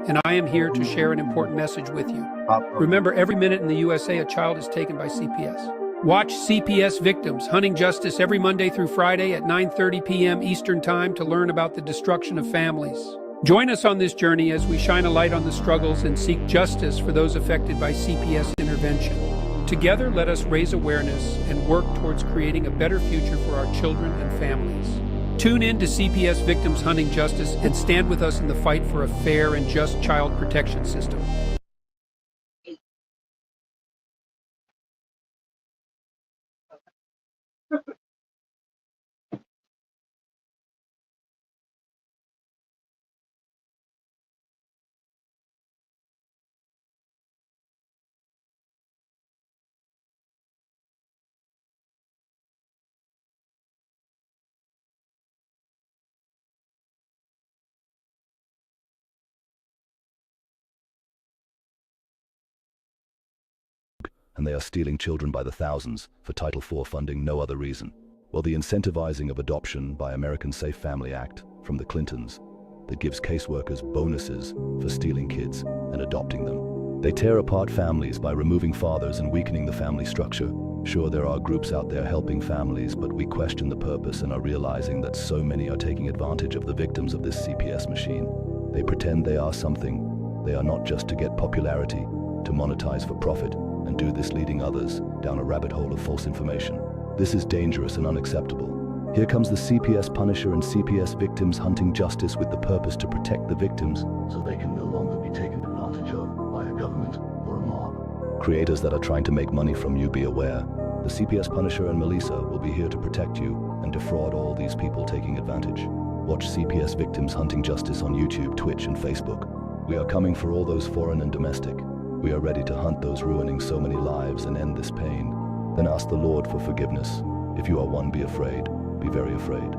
And I am here to share an important message with you. Remember, every minute in the USA, a child is taken by CPS. Watch CPS Victims Hunting Justice every Monday through Friday at 9:30 p.m. Eastern Time to learn about the destruction of families. Join us on this journey as we shine a light on the struggles and seek justice for those affected by CPS intervention. Together, let us raise awareness and work towards creating a better future for our children and families. Tune in to CPS Victims Hunting Justice and stand with us in the fight for a fair and just child protection system. And they are stealing children by the thousands for Title IV funding, no other reason. Well, the incentivizing of adoption by American Safe Family Act from the Clintons that gives caseworkers bonuses for stealing kids and adopting them. They tear apart families by removing fathers and weakening the family structure. Sure, there are groups out there helping families, but we question the purpose and are realizing that so many are taking advantage of the victims of this CPS machine. They pretend they are something. They are not just to get popularity, to monetize for profit, and do this leading others down a rabbit hole of false information. This is dangerous and unacceptable. Here comes the CPS Punisher and CPS Victims Hunting Justice with the purpose to protect the victims so they can no longer be taken advantage of by a government or a mob. Creators that are trying to make money from you, be aware. The CPS Punisher and Melissa will be here to protect you and defraud all these people taking advantage. Watch CPS Victims Hunting Justice on YouTube, Twitch, and Facebook. We are coming for all those foreign and domestic. We are ready to hunt those ruining so many lives and end this pain. Then ask the Lord for forgiveness. If you are one, be afraid. Be very afraid.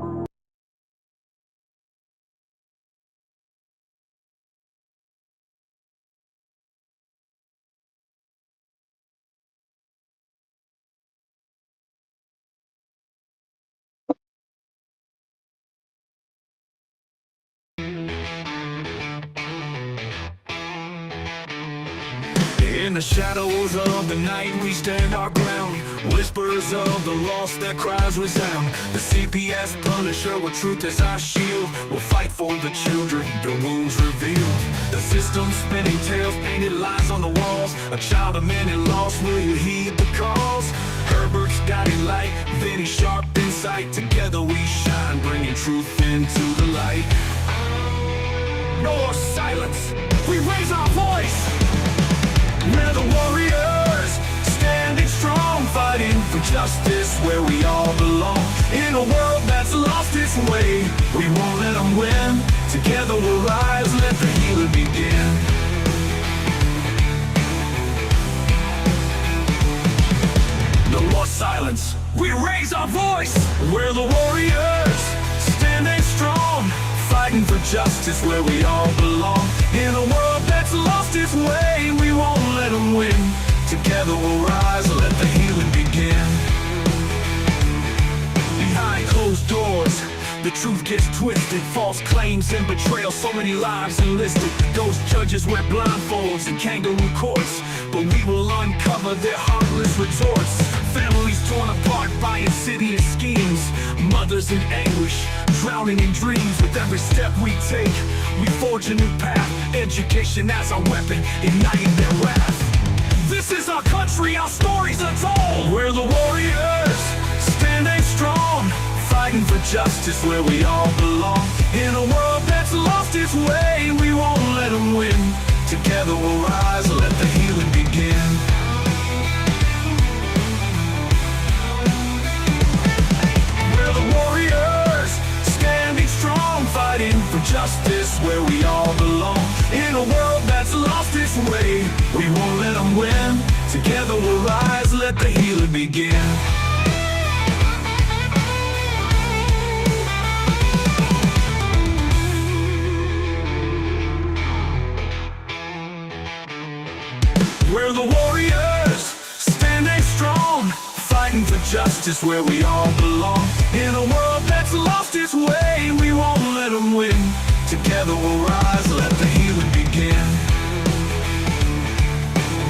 In the shadows of the night we stand our ground. Whispers of the lost, their cries resound. The CPS Punisher with truth as our shield will fight for the children, their wounds revealed. The system spinning tales, painted lies on the walls. A child, a minute lost, will you heed the calls? Herbert's guiding light, Vinny sharp insight. Together we shine, bringing truth into the light. No more silence, we raise our voice. We're the warriors, standing strong, fighting for justice where we all belong. In a world that's lost its way, we won't let them win. Together we'll rise, let the healing begin. No more silence, we raise our voice. We're the warriors, standing strong, fighting for justice where we all belong. In a world that's lost its way, we won't let them win. Together we'll rise, let the healing begin. Behind closed doors, the truth gets twisted. False claims and betrayal, so many lives enlisted. Those judges wear blindfolds and kangaroo courts, but we will uncover their heartless retorts. Families torn apart by insidious schemes. Mothers in anguish, drowning in dreams. With every step we take, we forge a new path. Education as our weapon, igniting their wrath. This is our country, our stories are told. We're the warriors, standing strong, fighting for justice where we all belong. In a world that's lost its way, we won't let them win. Together we'll rise, let the healing begin. We're the warriors, standing strong, fighting for justice where we all belong. In a world that's lost its way, we won't let them win. Together we'll rise, let the healing begin. We're the warriors, standing strong, fighting for justice justice where we all belong. In a world that's lost its way, we won't let them win. Together we'll rise, let the healing begin.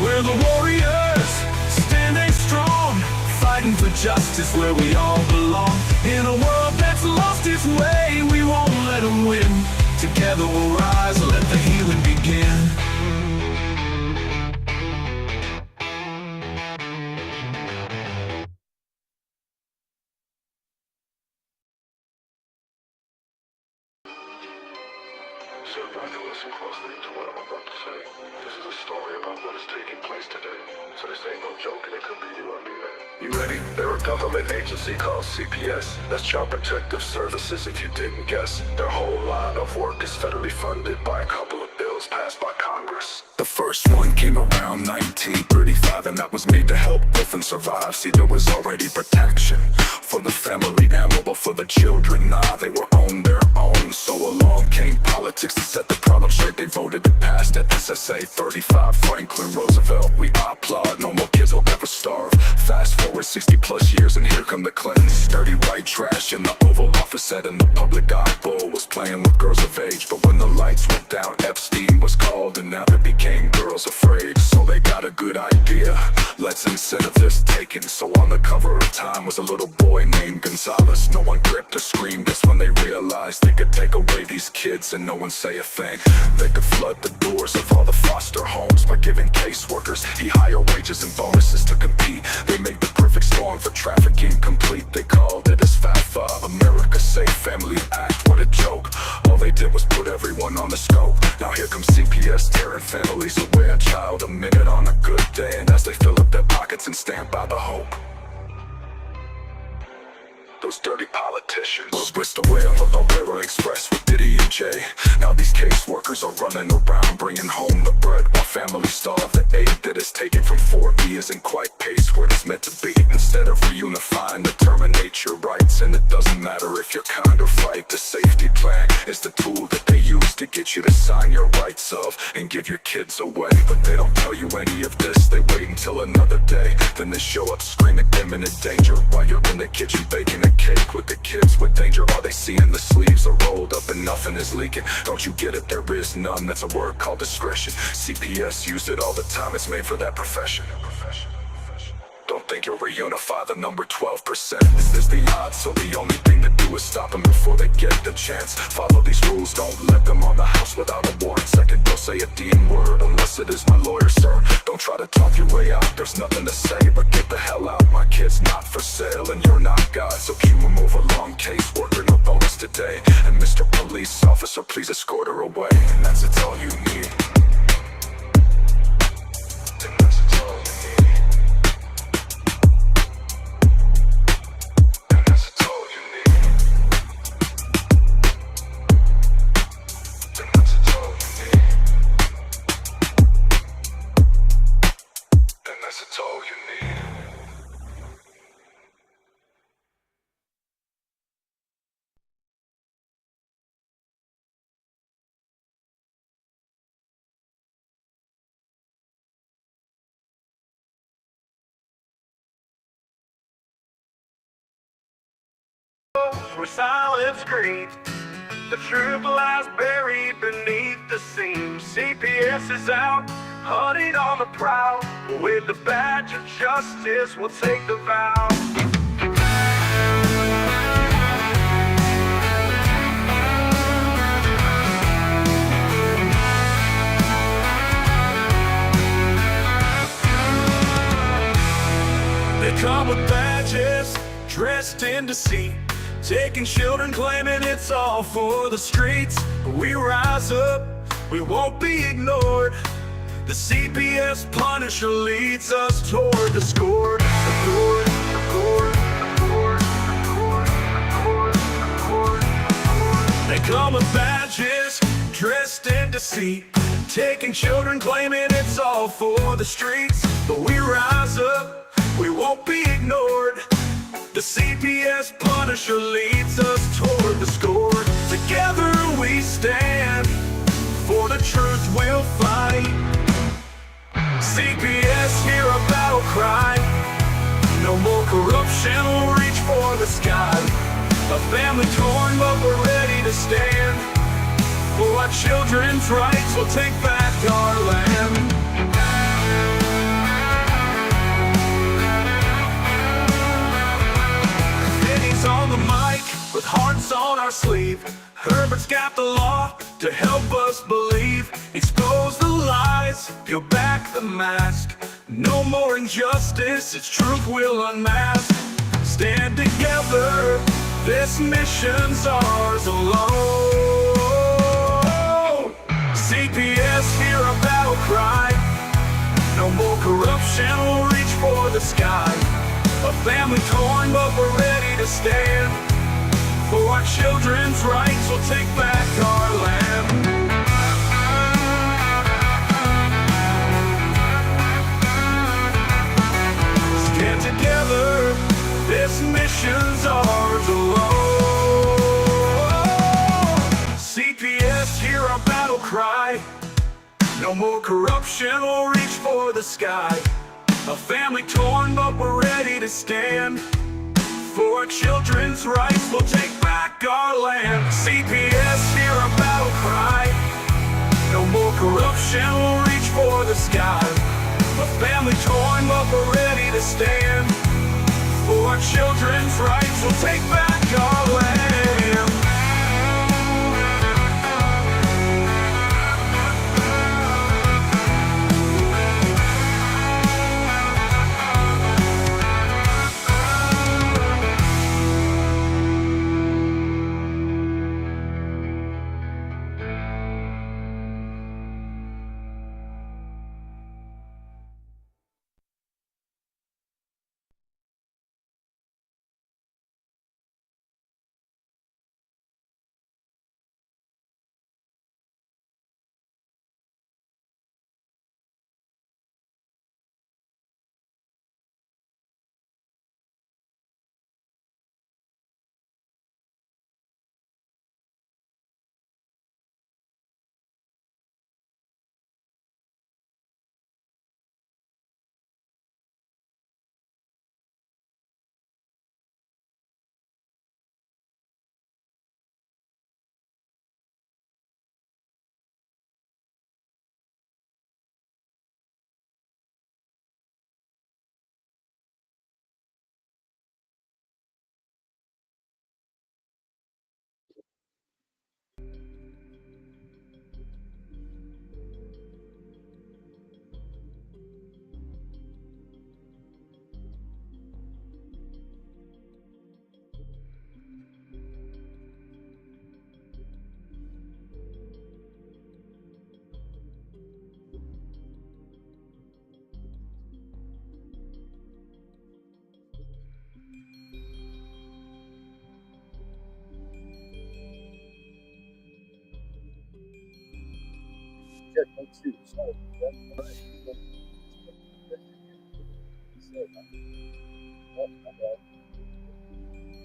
We're the warriors, standing strong, fighting for justice where we all belong. In a world that's lost its way, we won't let them win. Together we'll rise, let the healing begin. So if I can listen closely to what I'm about to say, this is a story about what is taking place today. So this ain't no joke, and it could be you, I mean it. You ready? They're a government agency called CPS. That's Child Protective Services, if you didn't guess. Their whole line of work is federally funded by a couple of bills passed by Congress. The first one came around 1935, and that was made to help orphans survive. See, there was already protection for the family and mobile for the children. Nah, they were on their own. So along came politics to set the problem straight. They voted it passed at SSA 35. Franklin Roosevelt, we applaud. No more kids will ever starve. Fast forward 60 plus years and here come the Clintons. Dirty white trash in the Oval Office set, and the public eye bull was playing with girls of age. But when the lights went down, Epstein was called, and now they became girls afraid. So they got a good idea, let's incentive this taking. So on the cover of Time was a little boy named Gonzalez. No one gripped or screamed. That's when they realized they could take away these kids and no one say a thing. They could flood the doors of all the foster homes by giving caseworkers higher wages and bonuses to compete. They made the perfect storm for trafficking complete. They called it as FAFA, America's Safe Family Act. What a joke. All they did was put everyone on the scope. Now here comes CPS tearing families away. A child a minute on a good day, and as they fill up their pockets and stand by the hope, those dirty politicians were whisked away on the Valero Express with Diddy and Jay. Now these caseworkers are running around bringing home the bread while families starve. The aid that is taken from 4B isn't quite paced where it's meant to be. Instead of reunifying to terminate your rights, and it doesn't matter if you're kind or right, the safety plan is the tool that they use to get you to sign your rights of and give your kids away. But they don't tell you any of this, they wait until another day. Then they show up screaming imminent danger while you're in the kitchen baking a cake with the kids with danger. All they see in the sleeves are rolled up and nothing is leaking. Don't you get it? There is none. That's a word called discretion. CPS used it all the time. It's made for that profession. Don't think you'll reunify the number 12%. This is the odds, so the only thing to do is stop them before they get the chance. Follow these rules, don't let them on the house without a warrant. Second, don't say a D word unless it is my lawyer, sir. Don't try to talk your way out, there's nothing to say, but get the hell out. My kid's not for sale and you're not God, so cue a move along, caseworker, no bonus today. And Mr. Police Officer, please escort her away. And that's it's all you need. And that's it's all you need. That's all you need. Where silence screams, the truth lies buried beneath the seams. CPS is out, hunting on the prowl. With the badge of justice, we'll take the vow. They come with badges, dressed in deceit, taking children, claiming it's all for the streets. We rise up, we won't be ignored. The CPS Punisher leads us toward the score. They come with badges, dressed in deceit, taking children, claiming it's all for the streets. But we rise up, we won't be ignored. The CPS Punisher leads us toward the score. Together we stand, for the truth we'll fight. CPS, hear a battle cry. No more corruption, we'll reach for the sky. A family torn, but we're ready to stand. For our children's rights, we'll take back our land. Eddie's on the mic, with hearts on our sleeve. Herbert's got the law to help us believe. Expose the lies, peel back the mask. No more injustice, its truth will unmask. Stand together, this mission's ours alone. CPS, hear our battle cry. No more corruption, we'll reach for the sky. A family torn, but we're ready to stand. For our children's rights, we'll take back our land. Stand together, this mission's ours alone. CPS, hear our battle cry. No more corruption, we'll reach for the sky. A family torn, but we're ready to stand. For our children's rights, we'll take back our land. CPS, hear our battle cry. No more corruption, we'll reach for the sky. A family torn, but we're ready to stand. For our children's rights, we'll take back our land.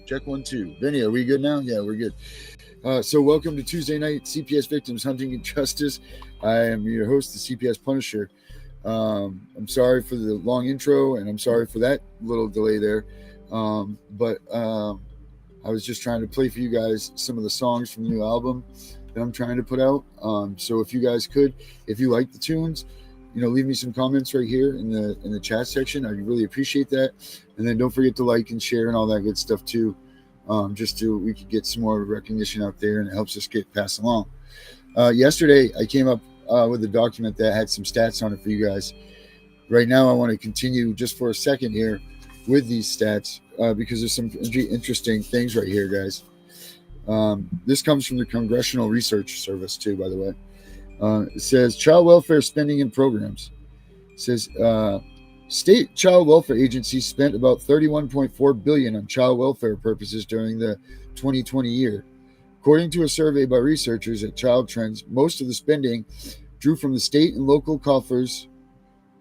Check 1 2. Vinny, are we good now? Yeah, we're good. So welcome to Tuesday night CPS Victims Hunting Justice. I am your host, the CPS Punisher. I'm sorry for the long intro, and I'm sorry for that little delay there. But I was just trying to play for you guys some of the songs from the new album that I'm trying to put out. So if you guys could, if you like the tunes, leave me some comments right here in the chat section. I really appreciate that. And then don't forget to like and share and all that good stuff too. We could get some more recognition out there, and it helps us get passed along. Yesterday, I came up with a document that had some stats on it for you guys. Right now, I want to continue just for a second here with these stats because there's some interesting things right here, guys. This comes from the Congressional Research Service too, by the way. It says child welfare spending and programs. It says state child welfare agencies spent about $31.4 billion on child welfare purposes during the 2020 year. According to a survey by researchers at Child Trends, most of the spending drew from the state and local coffers.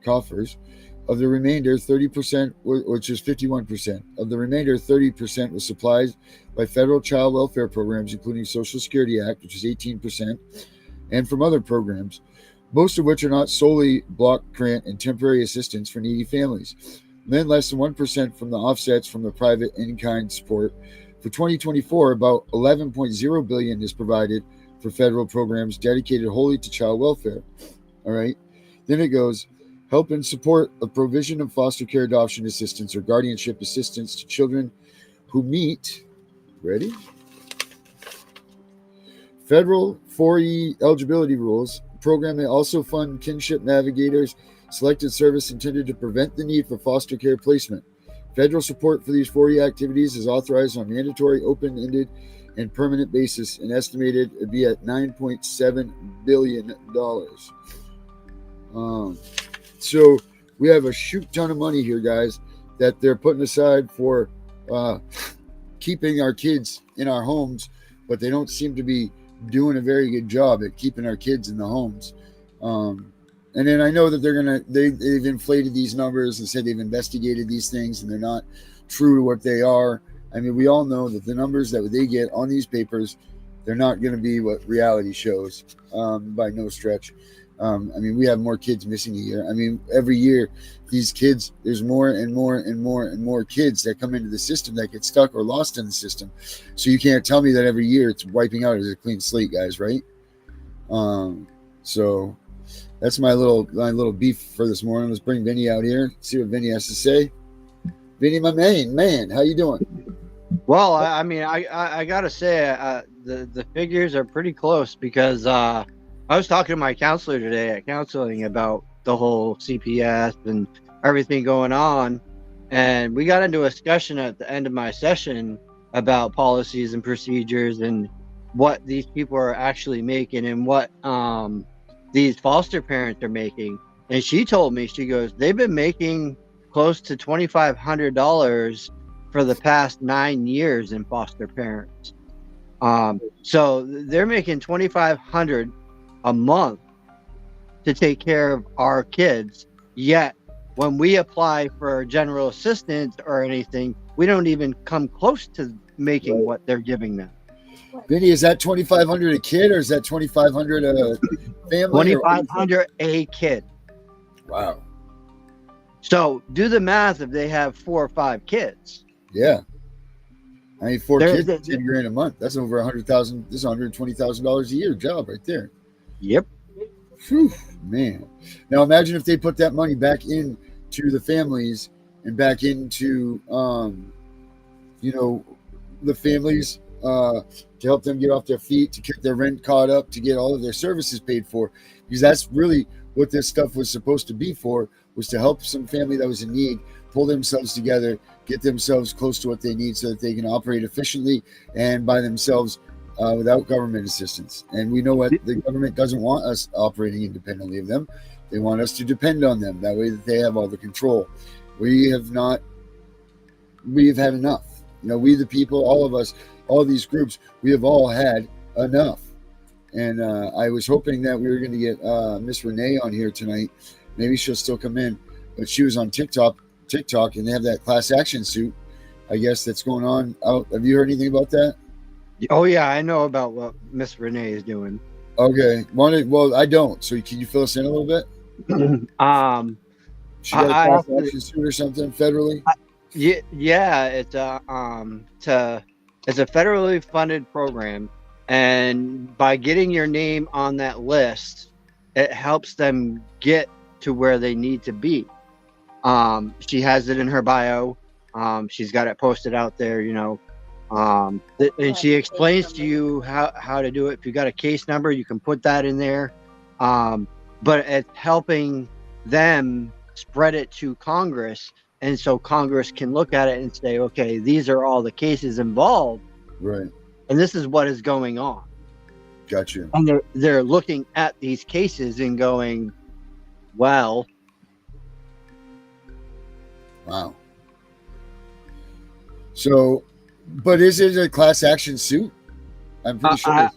Of the remainder, 30%, which is 51%. Of the remainder, 30% was supplied by federal child welfare programs, including Social Security Act, which is 18%, and from other programs, most of which are not solely block grant and temporary assistance for needy families. and then less than 1% from the offsets from the private in-kind support. For 2024, about $11.0 billion is provided for federal programs dedicated wholly to child welfare. All right. Then it goes, help and support a provision of foster care adoption assistance or guardianship assistance to children who meet, ready? Federal 4E eligibility rules. Program may also fund kinship navigators, selected service intended to prevent the need for foster care placement. Federal support for these 4E activities is authorized on mandatory, open-ended, and permanent basis and estimated to be at $9.7 billion. So we have a shoot ton of money here, guys, that they're putting aside for keeping our kids in our homes, but they don't seem to be doing a very good job at keeping our kids in the homes. And then I know that they've inflated these numbers and said they've investigated these things and they're not true to what they are. I mean, we all know that the numbers that they get on these papers, they're not going to be what reality shows by no stretch. I mean, we have more kids missing a year. I mean, every year, these kids, there's more and more and more and more kids that come into the system that get stuck or lost in the system. So you can't tell me that every year it's wiping out as a clean slate, guys, right? So that's my little beef for this morning. Let's bring Vinny out here, see what Vinny has to say. Vinny, my man, how you doing? Well, I mean, I gotta say, the figures are pretty close because I was talking to my counselor today at counseling about the whole CPS and everything going on, and we got into a discussion at the end of my session about policies and procedures and what these people are actually making and what these foster parents are making. And she told me, she goes, they've been making close to $2,500 for the past 9 years in foster parents. So they're making $2,500 a month to take care of our kids. Yet when we apply for general assistance or anything, we don't even come close to making what they're giving them. Vinny, is that $2,500 a kid or is that $2,500 a family? $2,500 a kid. Wow. So do the math if they have 4 or 5 kids. Yeah. I mean, 4 kids, $10,000 a month. That's over $100,000. This is $120,000 a year job right there. Yep. Whew, man. Now imagine if they put that money back into the families and back into, the families to help them get off their feet, to get their rent caught up, to get all of their services paid for, because that's really what this stuff was supposed to be for, was to help some family that was in need pull themselves together, get themselves close to what they need so that they can operate efficiently and by themselves without government assistance. And we know what the government doesn't want us operating independently of them. They want us to depend on them. That way that they have all the control. We've had enough. We the people, all of us, all these groups, we have all had enough. And I was hoping that we were going to get Miss Renee on here tonight. Maybe she'll still come in, but she was on TikTok, and they have that class action suit, I guess, that's going on out. Have you heard anything about that? Oh yeah, I know about what Miss Renee is doing. Okay. Well, I don't. So can you fill us in a little bit? She got a class action suit or something federally? Yeah, it's a federally funded program, and by getting your name on that list, it helps them get to where they need to be. She has it in her bio. She's got it posted out there, and she explains to you how to do it. If you got a case number, you can put that in there. But it's helping them spread it to Congress, and so Congress can look at it and say, okay, these are all the cases involved, right? And this is what is going on. Gotcha. And they're looking at these cases and going, well. Wow. So, but is it a class action suit? I'm pretty sure.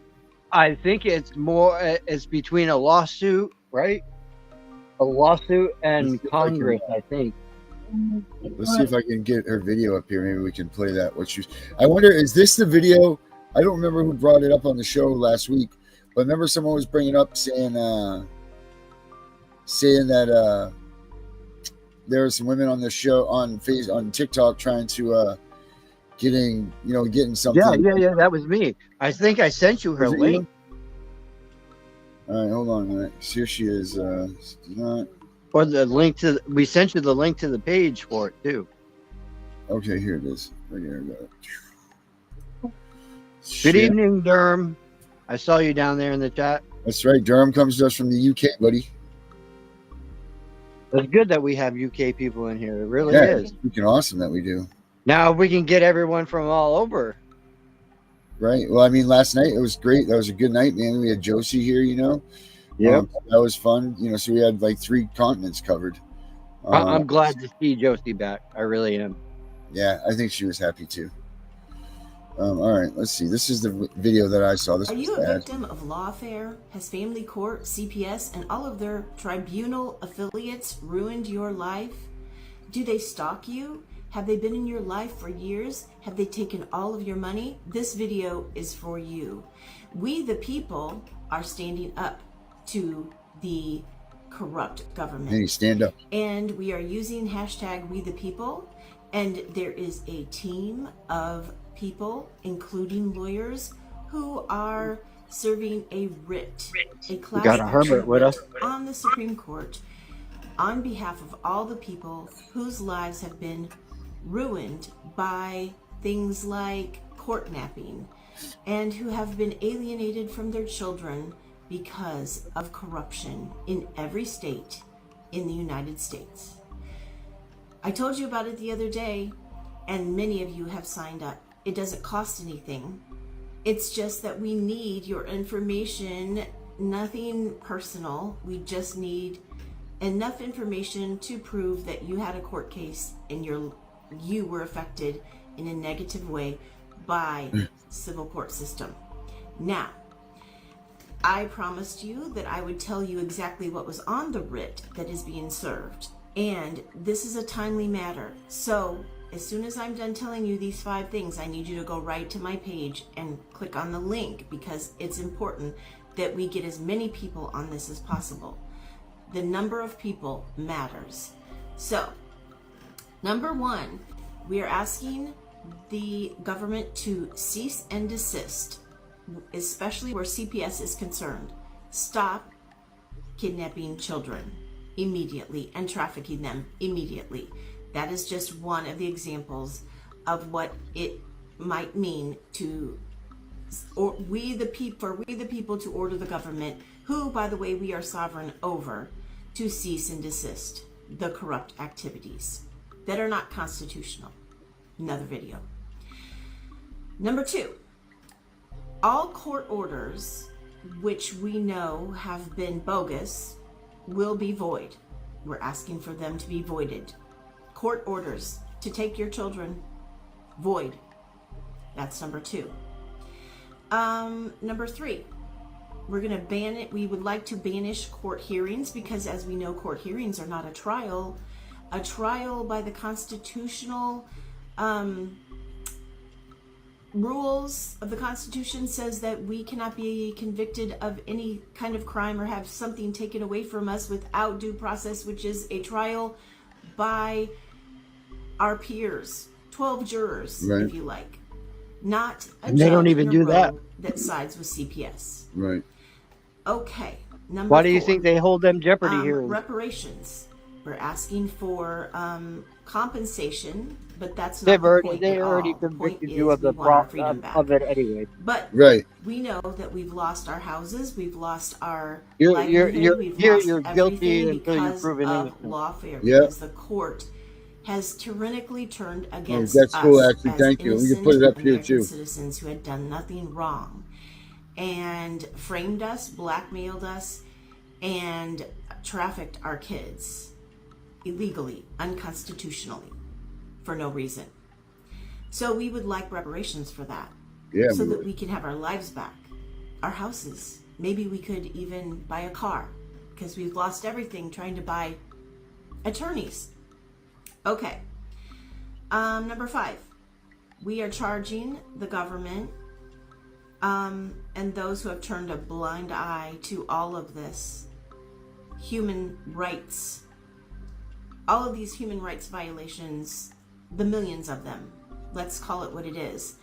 I think it's between a lawsuit, right? A lawsuit and Congress, I think. Let's see if I can get her video up here. Maybe we can play that. I wonder, is this the video? I don't remember who brought it up on the show last week, but remember someone was bringing up saying that there were some women on the show on TikTok trying to getting something. Yeah. That was me. I think I sent you her Was it link. All right, hold on. All right. Here she is. Not Or the link to we sent you the link to the page for it too. okay. Here it is. Right here. Good Shit. evening, Durham. I saw you down there in the chat. That's right. Durham comes to us from the UK, buddy. It's good that we have UK people in here. It really Yeah, is. it's freaking awesome that we do. Now we can get everyone from all over. Right. Well, I mean, last night it was great. That was a good night, man. We had Josie here, Yep. that was fun. So we had like 3 continents covered. I'm glad to see Josie back. I really am. Yeah, I think she was happy too. All right, let's see. This is the video that I saw. This Are was you a bad. victim of lawfare? Has family court, CPS, and all of their tribunal affiliates ruined your life? Do they stalk you? Have they been in your life for years? Have they taken all of your money? This video is for you. We, the people, are standing up to the corrupt government. Hey, stand up. And we are using hashtag We the People. And there is a team of people, including lawyers, who are serving a writ, a class got a Herbert action with us. writ on the Supreme Court on behalf of all the people whose lives have been ruined by things like court napping and who have been alienated from their children because of corruption in every state in the United States. I told you about it the other day, and many of you have signed up. It doesn't cost anything. It's just that we need your information, nothing personal. We just need enough information to prove that you had a court case and you were affected in a negative way by civil court system. Now, I promised you that I would tell you exactly what was on the writ that is being served. And this is a timely matter. So as soon as I'm done telling you these 5 things, I need you to go right to my page and click on the link, because it's important that we get as many people on this as possible. The number of people matters. So, number 1, we are asking the government to cease and desist, especially where CPS is concerned. Stop kidnapping children immediately and trafficking them immediately. That is just one of the examples of what it might mean to, or we the people to order the government, who, by the way, we are sovereign over, to cease and desist the corrupt activities that are not constitutional. Another video. Number 2, all court orders which we know have been bogus will be void. We're asking for them to be voided. Court orders to take your children, void. That's number 2. Number 3, we're going to ban it. We would like to banish court hearings, because as we know, court hearings are not a trial. A trial by the constitutional rules of the Constitution says that we cannot be convicted of any kind of crime or have something taken away from us without due process, which is a trial by our peers, 12 jurors, Right. if you like, not a And they don't judge even in a do that. row that sides with CPS. Right. Okay, number 4. Why do you think they hold them Jeopardy hearings? Reparations. We're asking for compensation, but that's not They've the already point they at already all. The point convicted is you of the we want our problem freedom back. of it anyway. But Right. we know that we've lost our houses, we've lost our You're livelihood, we've lost guilty everything until you're because proven of innocent. lawfare, Yeah. because the court has tyrannically turned against that's us cool, actually. as Thank you. We can innocent put it up here, American too. citizens who had done nothing wrong, and framed us, blackmailed us, and trafficked our kids illegally, unconstitutionally, for no reason. So we would like reparations for that, Yeah. so that we can have our lives back, our houses. Maybe we could even buy a car, because we've lost everything trying to buy attorneys. Okay. Number 5, we are charging the government and those who have turned a blind eye to all of this human rights all of these human rights violations, the millions of them, let's call it what it is,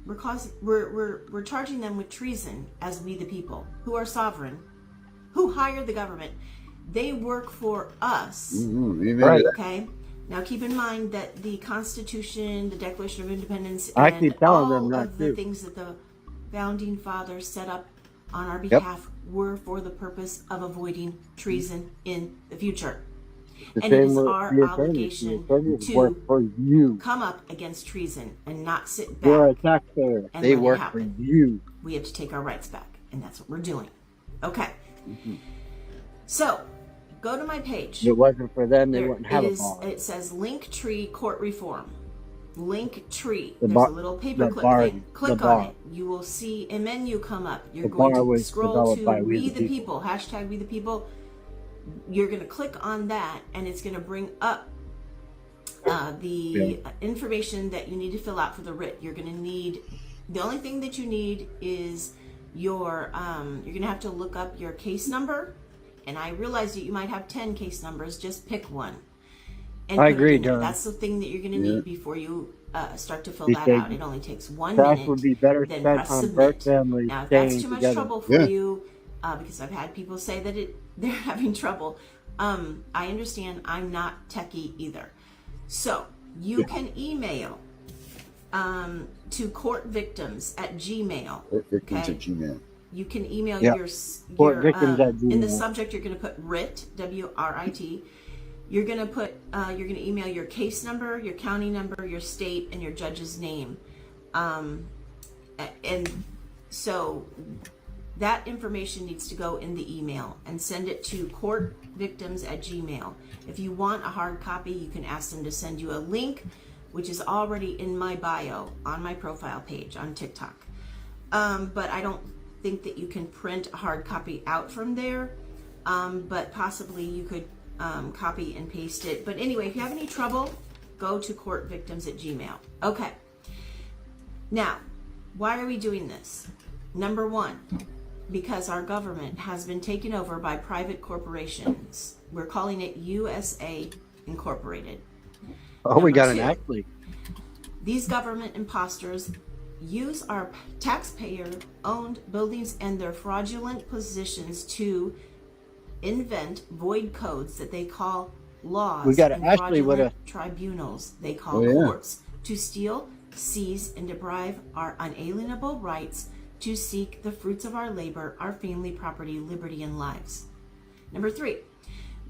we're charging them with treason as we the people, who are sovereign, who hired the government. They work for us. Right. Okay. Now keep in mind that the Constitution, the Declaration of Independence, I and keep telling all them that of the too. things that the founding fathers set up on our behalf were for the purpose of avoiding treason in the future. The And it same is with our the attorneys. The obligation attorneys work to for you. come up against treason and not sit You're a back. taxpayer. and They let it work for happen. you. We have to take our rights back, and that's what we're doing. Okay. So go to my page. If it wasn't for them, they There wouldn't have a is, bar. it says Linktree Court Reform. Linktree. The There's bar- a little the paperclip bar- thing. Click the on bar. it. You will see a menu come up. You're The going bar to was scroll developed to by We the People. Hashtag We the People. You're going to click on that, and it's going to bring up the information that you need to fill out for the writ. You're going to need, the only thing that you need is your, you're going to have to look up your case number. And I realize that you might have 10 case numbers. Just pick one. And I put it agree, in there. John. That's the thing that you're going to need before you start to fill that Because out. It only takes 1 Cash minute. would be better Then spent press on submit. birth families Now, if that's staying too much together. trouble for you, because I've had people say that they're having trouble, I understand. I'm not techie either. So you can email to courtvictims@gmail. Victims at Gmail. You can email Yeah. your Courtvictims@gmail. in the subject. You're going to put writ, WRIT. You're going to put you're going to email your case number, your county number, your state, and your judge's name, and so that information needs to go in the email, and send it to courtvictims@gmail. If you want a hard copy, you can ask them to send you a link, which is already in my bio on my profile page on TikTok. But I don't think that you can print a hard copy out from there, but possibly you could copy and paste it. But anyway, if you have any trouble, go to courtvictims@gmail. Okay. Now, why are we doing this? Number one, because our government has been taken over by private corporations. We're calling it USA Incorporated. Oh, we Number got an two, act leak. These government imposters use our taxpayer-owned buildings and their fraudulent positions to invent void codes that they call laws. We got and Ashley with fraudulent tribunals they call courts to steal, seize, and deprive our unalienable rights to seek the fruits of our labor, our family, property, liberty, and lives. Number three,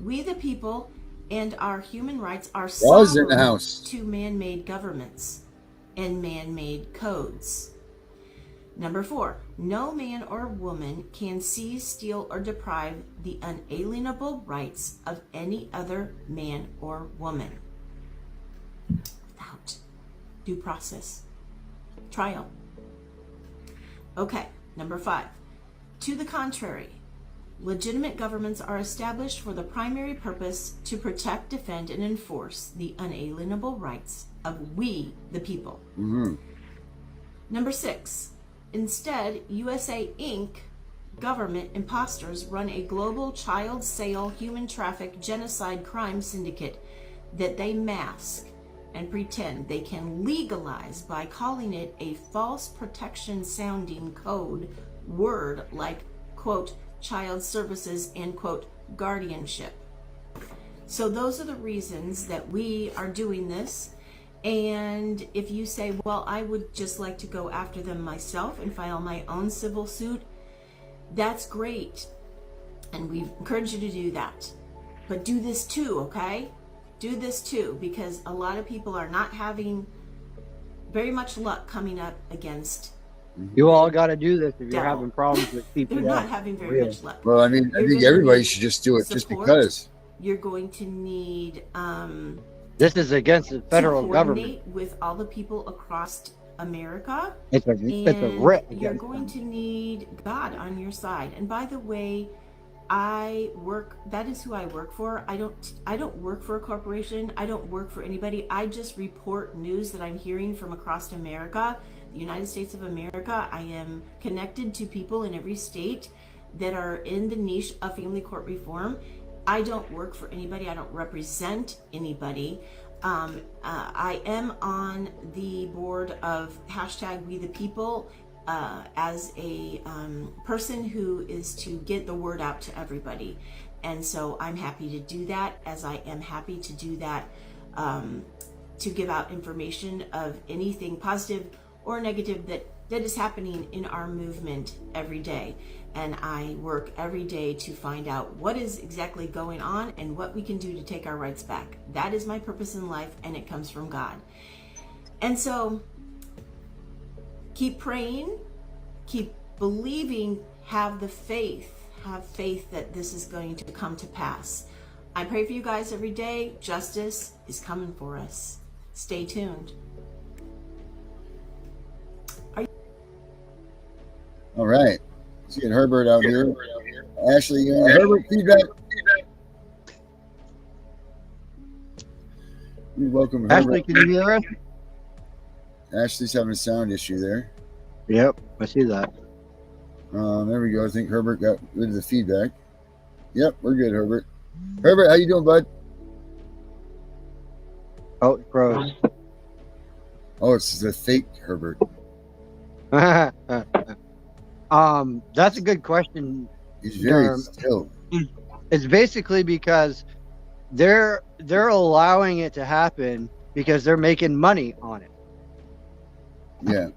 we the people and our human rights are Laws in the sovereign house. to man-made governments and man-made codes. Number four, no man or woman can seize, steal, or deprive the unalienable rights of any other man or woman without due process, trial. Okay, number five, to the contrary, legitimate governments are established for the primary purpose to protect, defend, and enforce the unalienable rights of we, the people. Number six, instead, USA Inc. government imposters run a global child sale, human traffic, genocide crime syndicate that they mask and pretend they can legalize by calling it a false protection sounding code word like, quote, child services and, quote, guardianship. So those are the reasons that we are doing this. And if you say, well, I would just like to go after them myself and file my own civil suit, that's great. And we encourage you to do that. But do this too, okay? Do this too, because a lot of people are not having very much luck coming up against. You all got to do this if you're Devil. having problems with CPS. They're not having very much luck. Well, I mean, I You're think gonna everybody need should just do it just support. because. You're going to need This is against the federal to government. coordinate with all the people across America. It's a And writ you're against going them. to need God on your side. And by the way, that is who I work for. I don't work for a corporation. I don't work for anybody. I just report news that I'm hearing from across America, the United States of America. I am connected to people in every state that are in the niche of family court reform. I don't work for anybody. I don't represent anybody. I am on the board of #WeThePeople as a person who is to get the word out to everybody. And so I'm happy to do that, as I am happy to do that to give out information of anything positive or negative that is happening in our movement every day. And I work every day to find out what is exactly going on and what we can do to take our rights back. That is my purpose in life, and it comes from God. And so keep praying, keep believing, have faith that this is going to come to pass. I pray for you guys every day. Justice is coming for us. Stay tuned. All right. Let's get Herbert out here. Ashley, Herbert, feedback. You're welcome, Herbert. Ashley, can you hear us? Ashley's having a sound issue there. Yep, I see that. There we go. I think Herbert got rid of the feedback. Yep, we're good, Herbert. Herbert, how you doing, bud? Oh, it froze. Oh, it's the fake Herbert. That's a good question. He's very still. It's basically because they're allowing it to happen because they're making money on it. Yeah.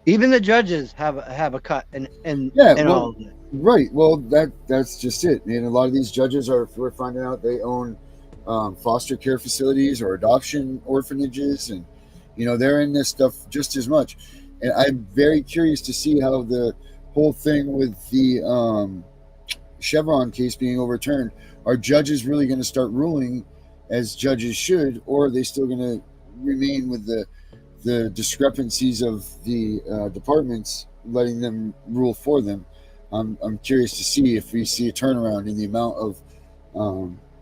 Even the judges have a cut and well, all of it. Right. Well, that's just it. And a lot of these judges we're finding out they own foster care facilities or adoption orphanages, and they're in this stuff just as much. And I'm very curious to see how the whole thing with the Chevron case being overturned, are judges really going to start ruling as judges should, or are they still going to remain with the discrepancies of the departments, letting them rule for them? I'm curious to see if we see a turnaround in the amount of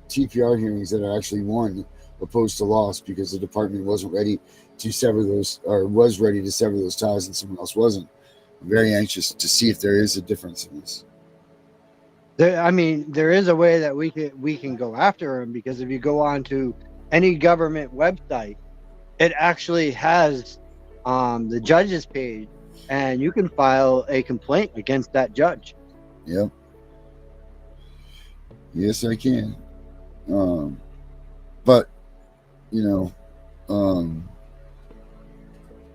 TPR hearings that are actually won opposed to lost because the department wasn't ready to sever those, or was ready to sever those ties and someone else wasn't. I'm very anxious to see if there is a difference in this. There is a way that we can go after them, because if you go on to any government website, it actually has the judge's page, and you can file a complaint against that judge. Yep. Yes, I can. But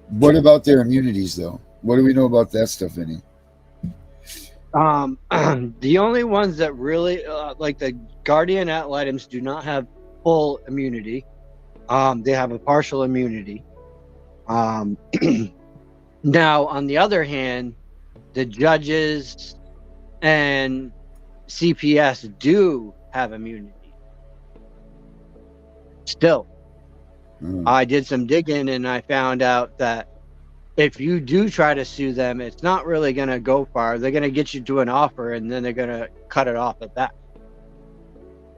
what about their immunities, though? What do we know about that stuff, any? The only ones that really, like the guardian ad litems, do not have full immunity. They have a partial immunity. Now, on the other hand, the judges and CPS do have immunity. Still, I did some digging and I found out that if you do try to sue them, it's not really going to go far. They're going to get you to an offer, and then they're going to cut it off at that.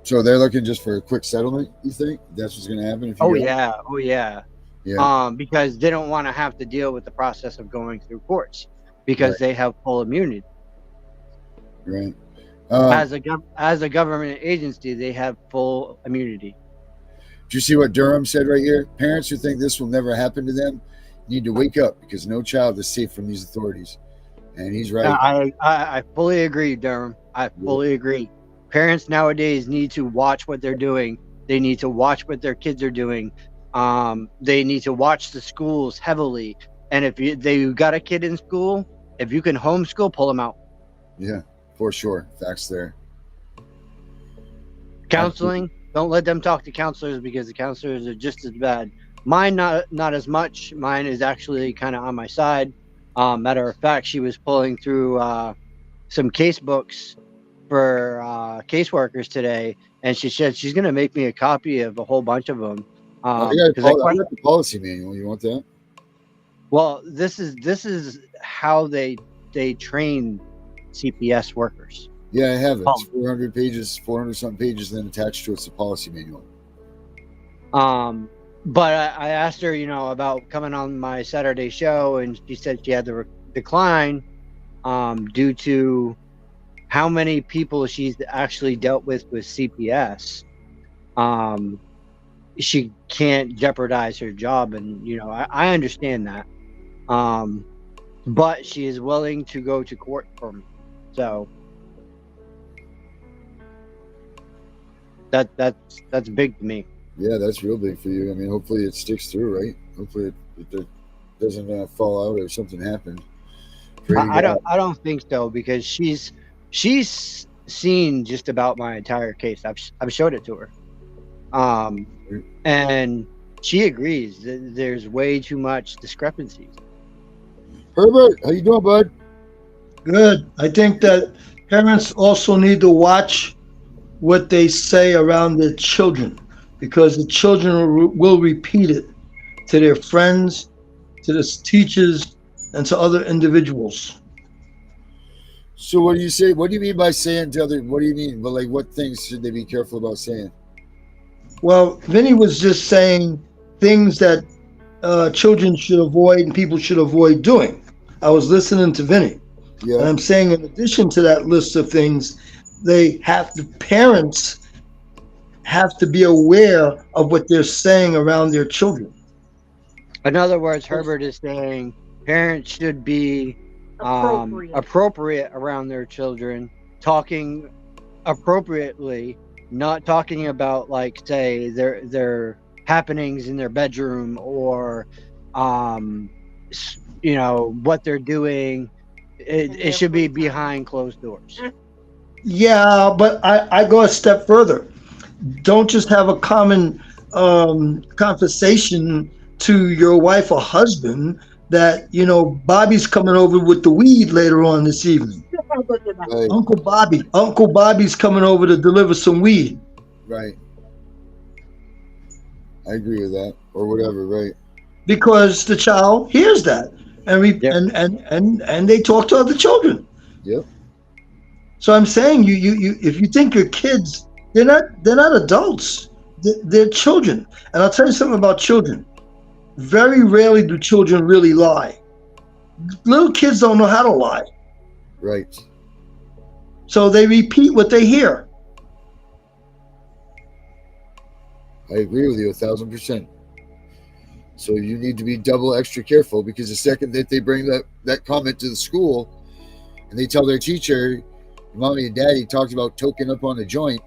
So they're looking just for a quick settlement, you think? That's what's going to happen? Oh, yeah. Because they don't want to have to deal with the process of going through courts, because they have full immunity. Right. As a government agency, they have full immunity. Do you see what Durham said right here? Parents who think this will never happen to them need to wake up, because no child is safe from these authorities. And he's right. I fully agree, Durham. I fully agree. Parents nowadays need to watch what they're doing. They need to watch what their kids are doing. They need to watch the schools heavily. And if you got a kid in school, if you can homeschool, pull them out. Yeah, for sure. Facts there. Counseling. Don't let them talk to counselors, because the counselors are just as bad. Mine, not as much. Mine is actually kind of on my side. Matter of fact, she was pulling through some case books for caseworkers today, and she said she's going to make me a copy of a whole bunch of them. I got the policy manual. You want that? Well, this is how they train CPS workers. Yeah, I have it. It's 400 pages, 400 something pages, then attached to it's the policy manual. But I asked her, about coming on my Saturday show, and she said she had to decline due to how many people she's actually dealt with CPS, she can't jeopardize her job. And, you know, I understand that. But she is willing to go to court for me. So that's big to me. Yeah, that's real big for you. I mean, hopefully it sticks through, right? Hopefully it doesn't fall out or something happened. I don't think so, because she's seen just about my entire case. I've showed it to her, and she agrees that there's way too much discrepancies. Herbert, how you doing, bud? Good. I think that parents also need to watch what they say around their children, because the children will repeat it to their friends, to the teachers, and to other individuals. So what do you say? What do you mean by saying to other? What do you mean? But like, what things should they be careful about saying? Well, Vinny was just saying things that children should avoid and people should avoid doing. I was listening to Vinny. Yeah. And I'm saying, in addition to that list of things, parents have to be aware of what they're saying around their children. In other words, Herbert is saying parents should be appropriate around their children, talking appropriately, not talking about, like, say, their happenings in their bedroom, or you know, what they're doing. It should be behind closed doors. Yeah, but I go a step further. Don't just have a common conversation to your wife or husband that, you know, Bobby's coming over with the weed later on this evening. Right. Uncle Bobby's coming over to deliver some weed. Right. I agree with that, or whatever. Right. Because the child hears that, and they talk to other children. Yep. So I'm saying, you if you think your kids, they're not adults, they're children. And I'll tell you something about children. Very rarely do children really lie. Little kids don't know how to lie. Right. So they repeat what they hear. I agree with you 1,000%. So you need to be double extra careful, because the second that they bring that comment to the school and they tell their teacher, mommy and daddy talked about toking up on a joint,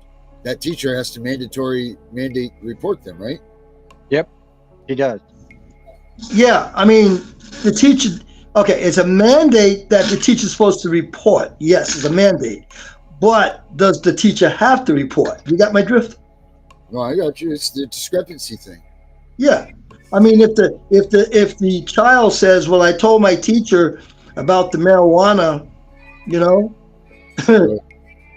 that teacher has to mandate report them, right? Yep, he does. Yeah, I mean, the teacher, okay, it's a mandate that the teacher's supposed to report. Yes, it's a mandate. But does the teacher have to report? You got my drift? No, I got you. It's the discrepancy thing. Yeah. I mean, if the child says, well, I told my teacher about the marijuana, you know, Right.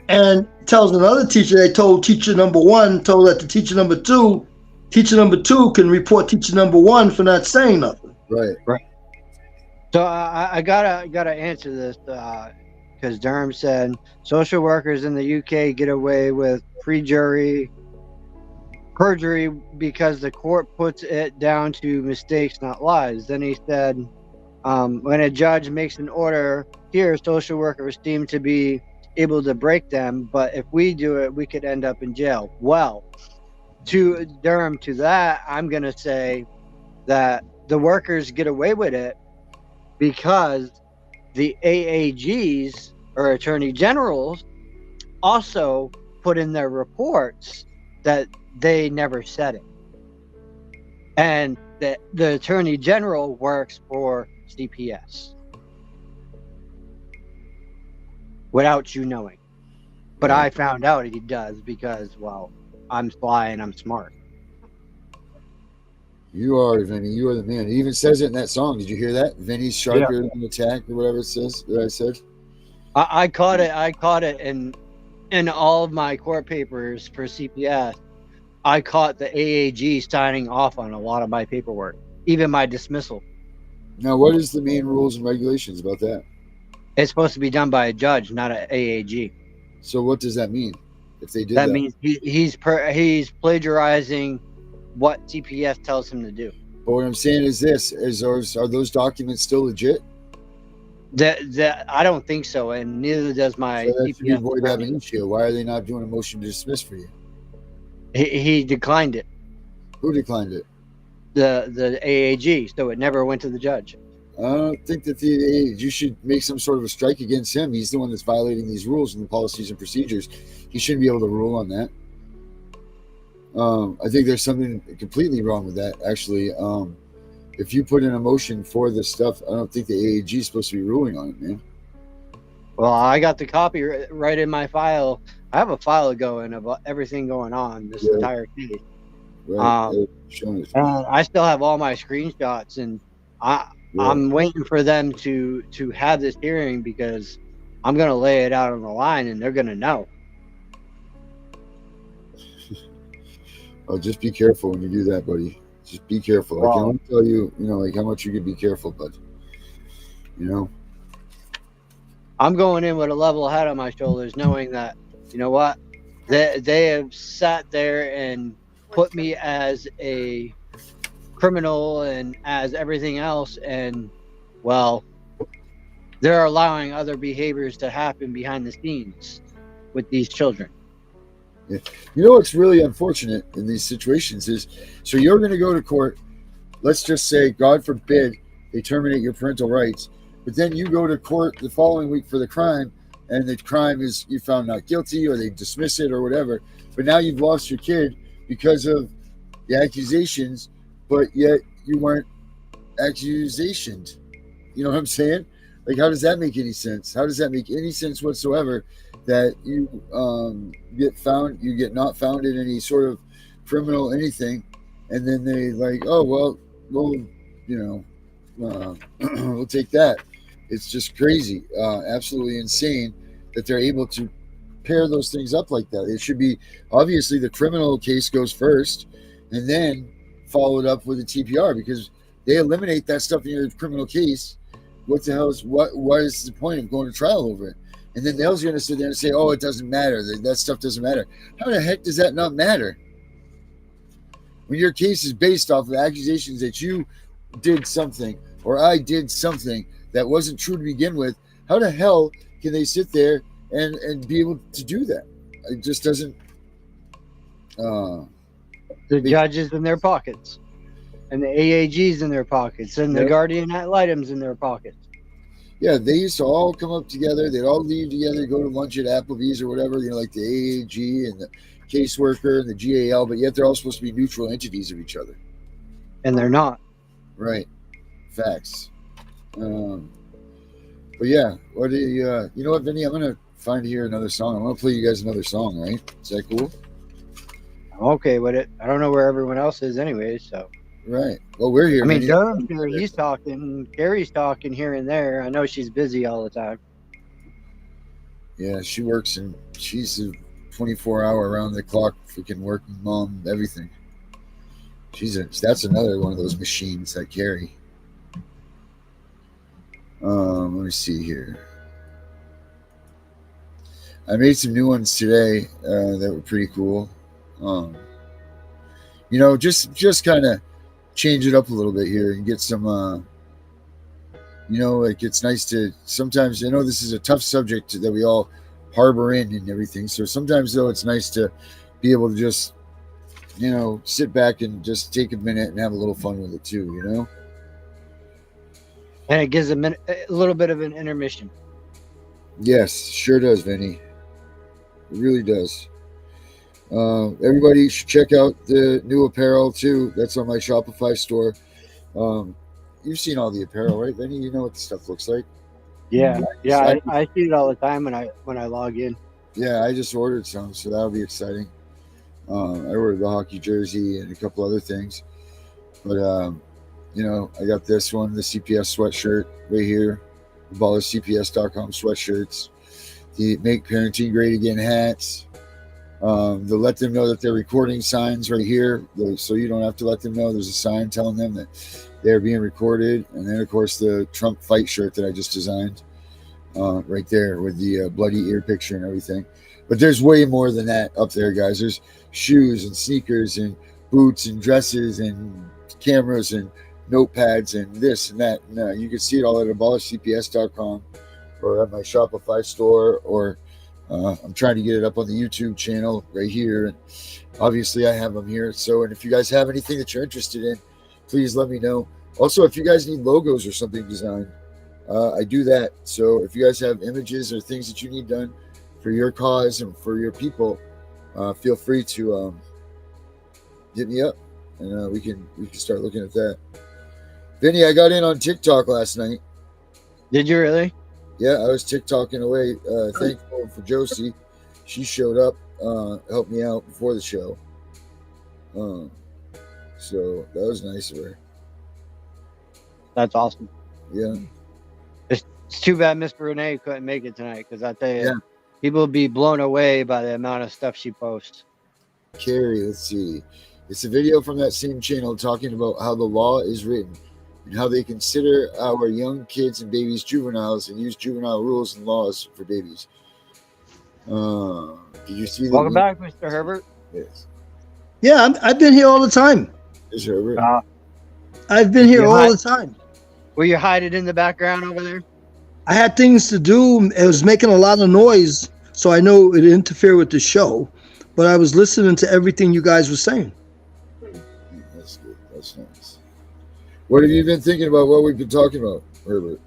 and tells another teacher, they told teacher number one, told that to teacher number two can report teacher number one for not saying nothing. Right. So I gotta answer this, because Durham said social workers in the UK get away with perjury because the court puts it down to mistakes, not lies. Then he said, when a judge makes an order here, social workers seem to be able to break them, but if we do it, we could end up in jail. Well, to Durham, to that, I'm going to say that the workers get away with it because the AAGs, or attorney generals, also put in their reports that they never said it. And that the attorney general works for CPS without you knowing. But I found out he does because, well, I'm sly and I'm smart. You are, Vinny. You are the man. It even says it in that song. Did you hear that? Vinny's sharper than attack, or whatever it says that I said. I caught it in all of my court papers for CPS. I caught the AAG signing off on a lot of my paperwork, even my dismissal. Now, what is the main rules and regulations about that? It's supposed to be done by a judge, not an AAG. So what does that mean? If they did that, means he's plagiarizing what CPS tells him to do. But what I'm saying is this: are those documents still legit? That I don't think so, and neither does my So that should be CPS void ab attorney. initio. Why are they not doing a motion to dismiss for you? He declined it, Who declined it? the AAG, so it never went to the judge. I don't think that you should make some sort of a strike against him. He's the one that's violating these rules and the policies and procedures. He shouldn't be able to rule on that. I think there's something completely wrong with that, actually. If you put in a motion for this stuff, I don't think the AAG is supposed to be ruling on it, man. Well, I got the copy right in my file. I have a file going about everything going on this entire case. Right. And I still have all my screenshots, and I'm waiting for them to have this hearing because I'm going to lay it out on the line, and they're going to know. Oh, just be careful when you do that, buddy. Just be careful. Wow. I can only tell you, like how much you can be careful, but I'm going in with a level head on my shoulders, knowing that, you know what, they have sat there and put me as a criminal and as everything else, and well, they're allowing other behaviors to happen behind the scenes with these children. Yeah. What's really unfortunate in these situations is, so you're going to go to court. Let's just say, God forbid, they terminate your parental rights, but then you go to court the following week for the crime, and the crime is you found not guilty, or they dismiss it, or whatever. But now you've lost your kid because of the accusations, but yet you weren't accusationed. You know what I'm saying? Like, how does that make any sense? How does that make any sense whatsoever? That you you get not found in any sort of criminal anything, and then they like, oh well, we'll take that. It's just crazy, absolutely insane that they're able to pair those things up like that. It should be obviously the criminal case goes first, and then followed up with a TPR, because they eliminate that stuff in your criminal case. What the hell is what is the point of going to trial over it? And then they're going to sit there and say, oh, it doesn't matter. That stuff doesn't matter. How the heck does that not matter? When your case is based off of accusations that you did something or I did something that wasn't true to begin with, how the hell can they sit there and be able to do that? It just doesn't. The judges in their pockets, and the AAGs in their pockets, and the guardian ad litem's in their pockets. Yeah, they used to all come up together. They'd all leave together, go to lunch at Applebee's or whatever, like the AAG and the caseworker and the GAL, but yet they're all supposed to be neutral entities of each other. And they're not. Right. Facts. But yeah, what do you know what, Vinny? I'm going to find here another song. I'm going to play you guys another song, right? Is that cool? I'm okay with it. I don't know where everyone else is anyway, so. Right. Well, we're here. I mean, Durham's here, he's talking. Carrie's talking here and there. I know she's busy all the time. Yeah, she works, and she's a 24-hour around-the-clock freaking working mom, everything. That's another one of those machines that Carrie. Let me see here. I made some new ones today that were pretty cool. Just kind of change it up a little bit here and get some it's nice to sometimes, this is a tough subject that we all harbor in and everything, so sometimes though it's nice to be able to just sit back and just take a minute and have a little fun with it too, and it gives a little bit of an intermission. Yes, sure does, Vinny. It really does. Everybody should check out the new apparel too. That's on my Shopify store. You've seen all the apparel, right, Vinny? You know what the stuff looks like. Yeah. I see it all the time when I log in. Yeah, I just ordered some, so that'll be exciting. I ordered the hockey jersey and a couple other things, but I got this one, the CPS sweatshirt right here, the ballercps.com sweatshirts, the Make Parenting Great Again hats. They'll let them know that they're recording signs right here, so you don't have to let them know. There's a sign telling them that they're being recorded. And then, of course, the Trump fight shirt that I just designed right there with the bloody ear picture and everything. But there's way more than that up there, guys. There's shoes and sneakers and boots and dresses and cameras and notepads and this and that. And, you can see it all at abolishcps.com or at my Shopify store, or I'm trying to get it up on the YouTube channel right here. And obviously I have them here. So, and if you guys have anything that you're interested in, please let me know. Also, if you guys need logos or something designed, I do that. So if you guys have images or things that you need done for your cause and for your people, feel free to hit me up, and we can start looking at that. Vinny, I got in on TikTok last night. Did you really? Yeah, I was TikToking away. Thankful for Josie. She showed up, helped me out before the show. So that was nice of her. That's awesome. Yeah. It's too bad Mr. Renee couldn't make it tonight, because I tell you, people will be blown away by the amount of stuff she posts. Carrie, let's see. It's a video from that same channel talking about how the law is written and how they consider our young kids and babies juveniles and use juvenile rules and laws for babies. Did you see that? Welcome back, Mr. Herbert. Yes. Yeah, I've been here all the time. Yes, Herbert. I've been here all the time. Were you hiding in the background over there? I had things to do. It was making a lot of noise, so I know it interfered with the show. But I was listening to everything you guys were saying. That's good. That's nice. What have you been thinking about what we've been talking about, Herbert?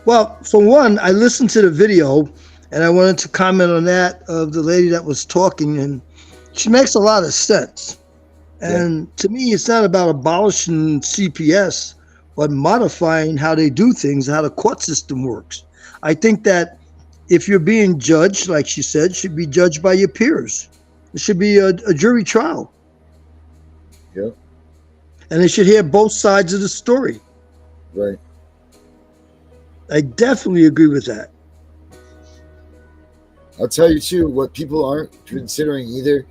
Well, for one, I listened to the video, and I wanted to comment on that of the lady that was talking, and she makes a lot of sense. And to me, it's not about abolishing CPS, but modifying how they do things, how the court system works. I think that if you're being judged, like she said, should be judged by your peers. It should be a jury trial. Yeah. And they should hear both sides of the story. Right. I definitely agree with that. I'll tell you too, what people aren't considering either,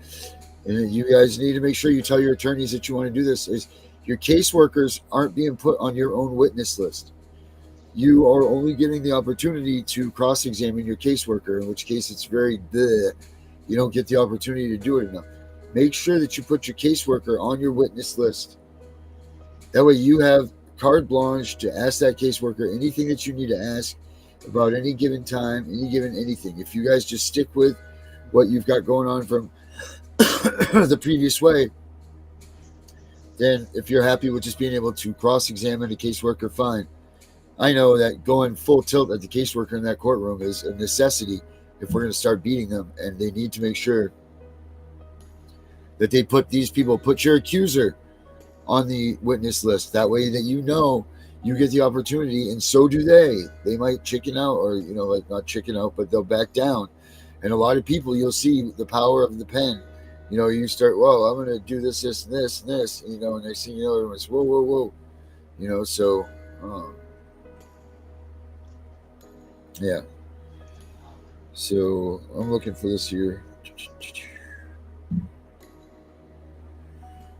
and you guys need to make sure you tell your attorneys that you want to do this, is your caseworkers aren't being put on your own witness list. You are only getting the opportunity to cross-examine your caseworker, in which case it's very bleh. You don't get the opportunity to do it enough. Make sure that you put your caseworker on your witness list. That way you have carte blanche to ask that caseworker anything that you need to ask about any given time, any given anything. If you guys just stick with what you've got going on from the previous way, then if you're happy with just being able to cross-examine the caseworker, fine. I know that going full tilt at the caseworker in that courtroom is a necessity if we're going to start beating them, and they need to make sure that they put your accuser on the witness list. That way that you know you get the opportunity, and so do they. They might chicken out, or, like not chicken out, but they'll back down. And a lot of people, you'll see the power of the pen. You start, well, I'm going to do this, this, and this, and this, and next thing you know, everyone's, whoa, whoa, whoa. So, yeah. So, I'm looking for this here.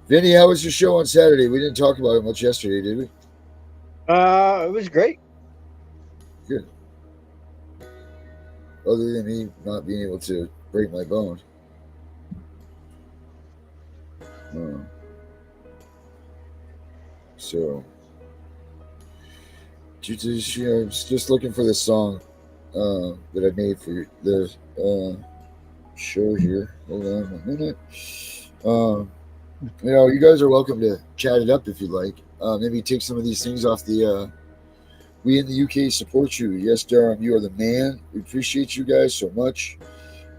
Vinny, how was your show on Saturday? We didn't talk about it much yesterday, did we? It was great. Good. Other than me not being able to break my bone. So, I was just looking for the song that I made for the show here. Hold on a minute. You guys are welcome to chat it up if you'd like. Maybe take some of these things off the We in the UK support you. Yes, Durham, you are the man. We appreciate you guys so much.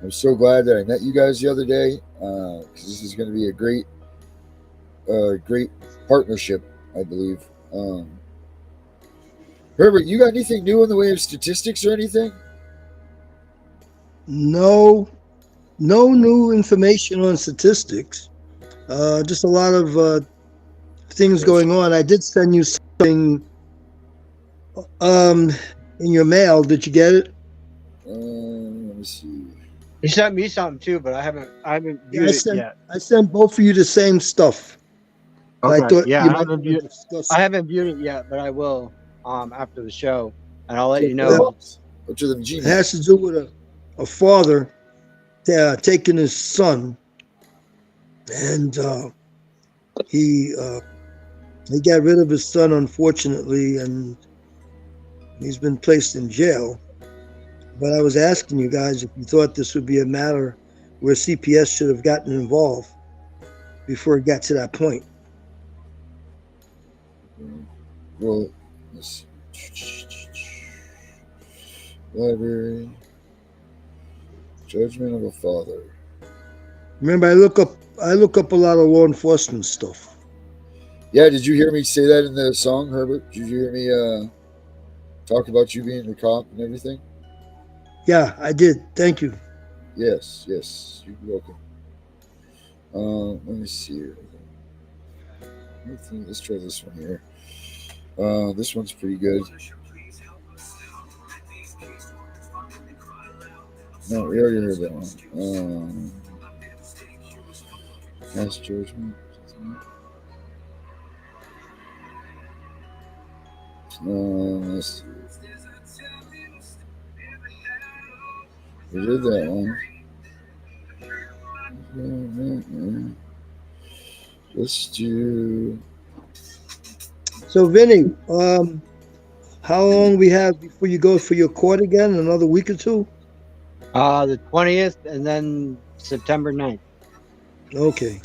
I'm so glad that I met you guys the other day, because this is going to be a great partnership, I believe. Herbert, you got anything new in the way of statistics or anything? No new information on statistics. Just a lot of things going on. I did send you something in your mail. Did you get it? Let me see. You sent me something too, but I haven't viewed it yet. I sent both of you the same stuff. Okay. I thought I haven't viewed it yet, but I will after the show, and I'll let you know. It has to do with a father taking his son, and he He got rid of his son, unfortunately, and he's been placed in jail. But I was asking you guys if you thought this would be a matter where CPS should have gotten involved before it got to that point. Well, let's see. Library. Judgment of a father. Remember, I look up a lot of law enforcement stuff. Yeah, did you hear me say that in the song, Herbert? Did you hear me talk about you being the cop and everything? Yeah, I did. Thank you. Yes, you're welcome. Let me see here. Let's try this one here. This one's pretty good. No, we already heard that one. Mass judgment. Let's see. We did that one. Let's do. So, Vinny, how long we have before you go for your court again? Another week or two? The 20th and then September 9th. Okay.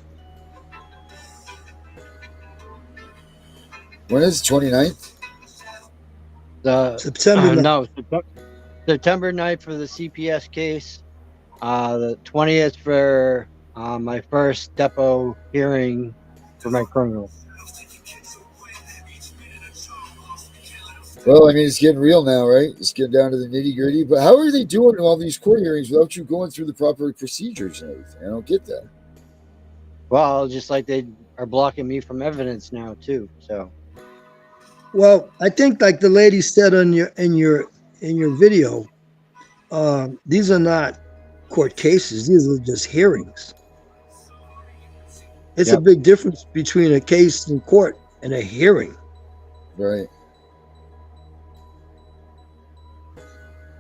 When is the 29th? September 9th. No, September 9th for the CPS case. The 20th for my first depo hearing for my criminal. Well, I mean, it's getting real now, right? It's getting down to the nitty gritty. But how are they doing all these court hearings without you going through the proper procedures and everything? I don't get that. Well, just like they are blocking me from evidence now too. So. Well, I think, like the lady said in your video, these are not court cases. These are just hearings. It's a big difference between a case in court and a hearing. Right.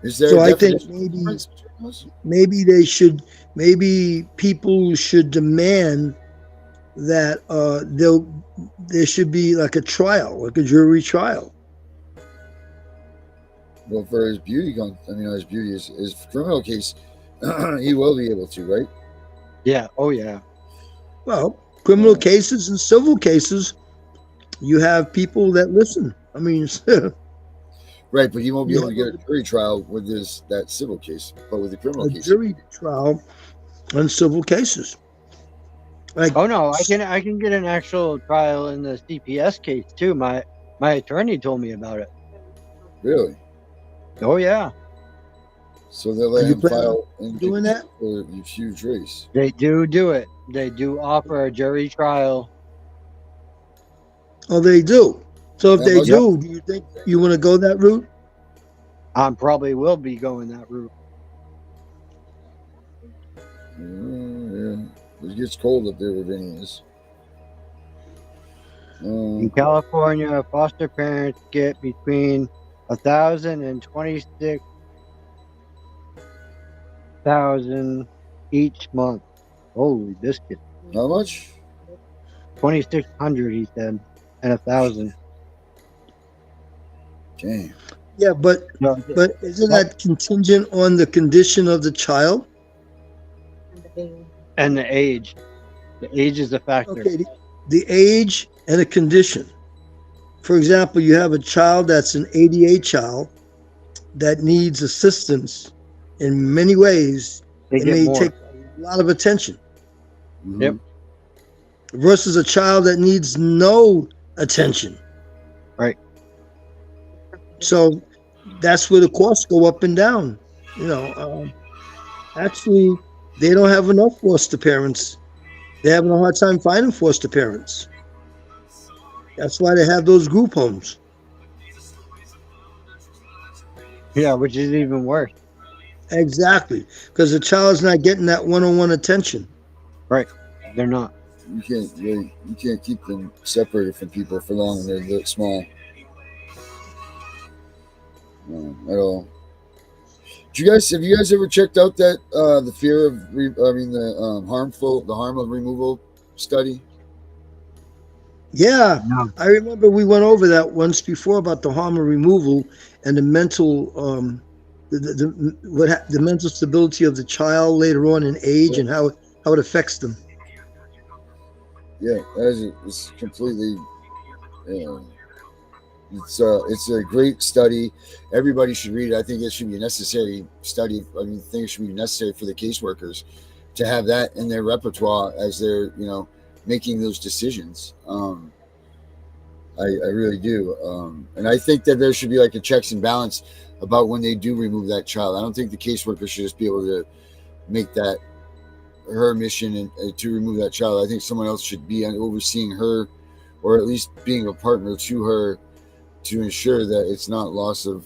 Is there so I think maybe people should demand that there should be like a trial, like a jury trial. Well, for his his criminal case, he will be able to, right? Yeah. Oh, yeah. Well, criminal cases and civil cases, you have people that listen. I mean, right, but he won't be able to get a jury trial with that civil case, but with the criminal case. Jury trial on civil cases. Like, oh no, I can get an actual trial in the CPS case too. My attorney told me about it. Really? Oh yeah. So they'll let him file and doing that for a huge race. They do it. They do offer a jury trial. Oh, they do. So if they do you think you want to go that route? I probably will be going that route. Yeah. It gets cold up there where Vinny is. In California, foster parents get between $1,000 and $26,000 each month. Holy biscuit! How much? 2,600, he said, and 1,000. Damn. Yeah, but isn't that contingent on the condition of the child? And the age. The age is a factor. Okay, the age and the condition. For example, you have a child that's an ADA child that needs assistance in many ways. It may take a lot of attention. Yep. Versus a child that needs no attention. Right. So that's where the costs go up and down. Actually, they don't have enough foster parents. They're having a hard time finding foster parents. That's why they have those group homes. Yeah, which is even worse. Exactly, because the child's not getting that one-on-one attention. Right, they're not. You can't keep them separated from people for long when they're that small. At all. Have you guys ever checked out that the fear of the harm of removal study? Yeah, No. I remember we went over that once before about the hormone removal and the mental, the mental stability of the child later on in age Yeah, and how it affects them. yeah, it's completely. Uh, it's a great study. Everybody should read it. I think it should be a necessary study. I mean, I think it should be necessary for the caseworkers to have that in their repertoire as they're, making those decisions. I really do. And I think that there should be like a checks and balance about when they do remove that child. I don't think the caseworker should just be able to make that her mission and to remove that child. I think someone else should be overseeing her, or at least being a partner to her, to ensure that it's not loss of,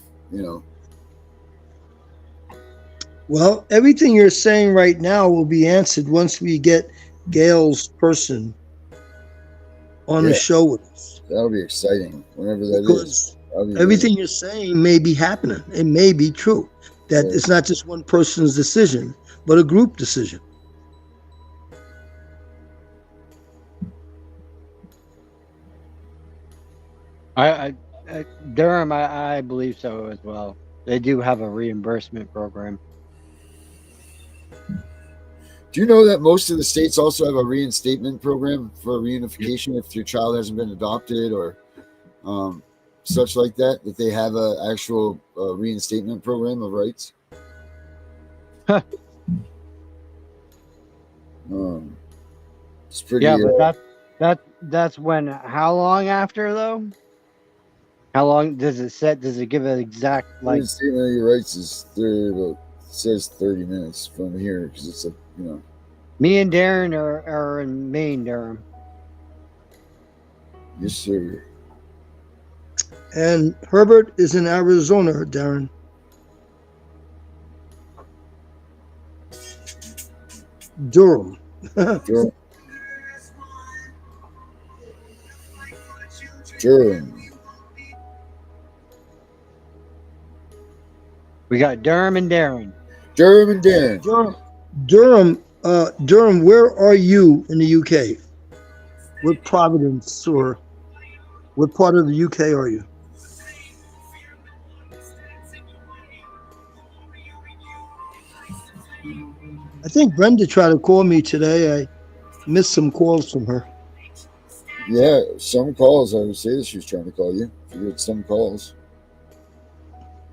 Well, everything you're saying right now will be answered once we get Gail's person on the Yeah. show with us. That'll be exciting whenever that is. Because That'll be everything you're saying may be happening. It may be true. That Yeah. it's not just one person's decision, but a group decision. Durham, I believe so as well. They do have a reimbursement program. Do you know that most of the states also have a reinstatement program for reunification if your child hasn't been adopted or such like that? That they have an actual reinstatement program of rights. Huh. It's pretty. Yeah, but that's when. How long after though? How long does it set? Does it give an exact like? Reinstatement of your rights is it says 30 minutes from here because it's a Me and Darren are in Maine, Durham. Yes, sir. And Herbert is in Arizona, Darren. Durham. Durham. We got Durham and Darren. Durham and Darren. Durham, where are you in the UK? What Providence or what part of the UK are you? I think Brenda tried to call me today. I missed some calls from her. Yeah, some calls. I would say that she was trying to call you. You had some calls.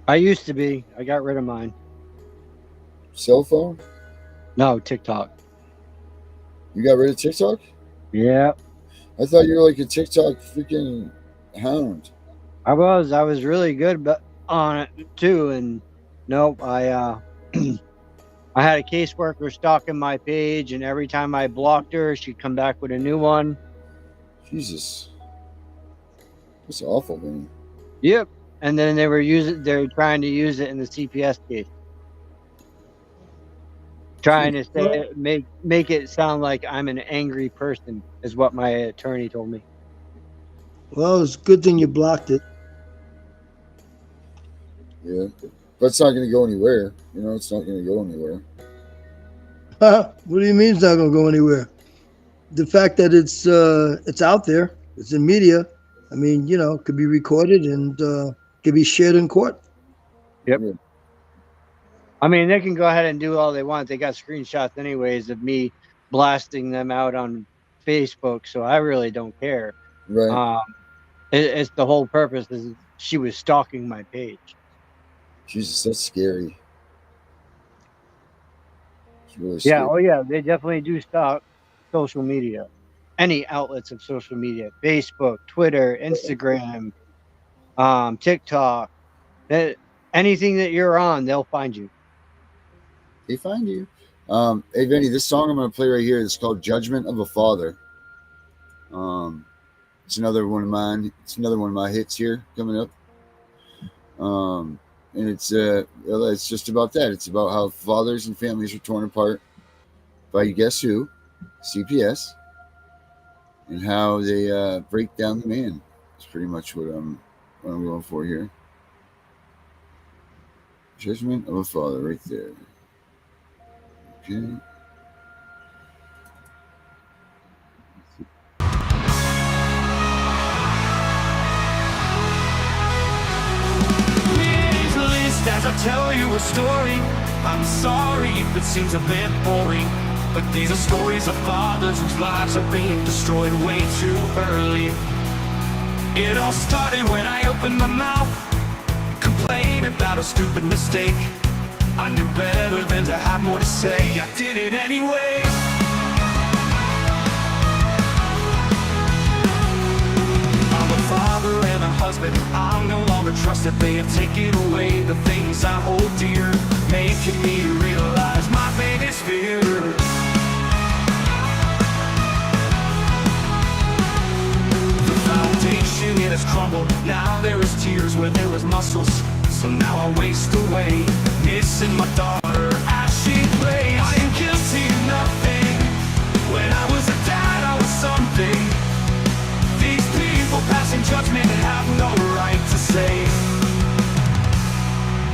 I used to be. I got rid of mine. Cell phone? No, TikTok. You got rid of TikTok? Yeah. I thought you were like a TikTok freaking hound. I was really good on it too, and nope, I I had a caseworker stalking my page, and every time I blocked her, she'd come back with a new one. Jesus. That's awful, man. Yep. And then they're trying to use it in the CPS case. Trying to say make it sound like I'm an angry person is what my attorney told me. Well, it's a good thing you blocked it. Yeah. But it's not going to go anywhere. It's not going to go anywhere. What do you mean it's not going to go anywhere? The fact that it's out there, it's in media. I mean, it could be recorded and could be shared in court. Yep. Yeah. I mean, they can go ahead and do all they want. They got screenshots anyways of me blasting them out on Facebook, so I really don't care. Right. It's the whole purpose is she was stalking my page. Jesus, that's scary. It's really Yeah, scary. oh yeah, they definitely do stalk social media. Any outlets of social media, Facebook, Twitter, Instagram, TikTok, anything that you're on, they'll find you. They find you. Hey, Vinny, this song I'm going to play right here is called Judgment of a Father. It's another one of mine. It's another one of my hits here coming up. And it's just about that. It's about how fathers and families are torn apart by guess who? CPS. And how they break down the man. It's pretty much what I'm going for here. Judgment of a Father right there. Okay. tell you a story. I'm sorry if it seems a bit boring, but these are stories of fathers whose lives are being destroyed way too early. It all started when I opened my mouth, complained about a stupid mistake. I knew better than to have more to say. I did it anyway. I'm a father and a husband. I'm no longer trusted. They have taken away the things I hold dear, making me realize my biggest fear. The foundation, it has crumbled. Now there is tears where there was muscles. So now I waste away, missing my daughter as she plays. I am guilty of nothing. When I was a dad, I was something. These people passing judgment have no right to say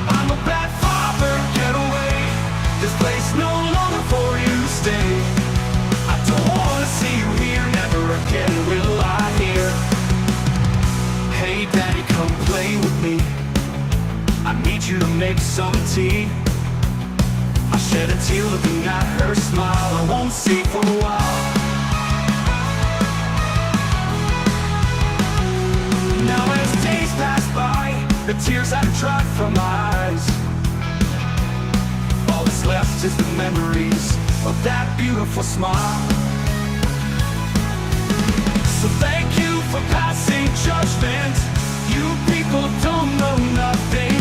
I'm a bad father, get away. This place no longer for you to stay. I don't wanna see you here, never again will I hear. Hey daddy, come play with me. I need you to make some tea. I shed a tear looking at her smile. I won't see for a while. Now as days pass by, the tears have dried from my eyes. All that's left is the memories of that beautiful smile. So thank you for passing judgment. You people don't know nothing.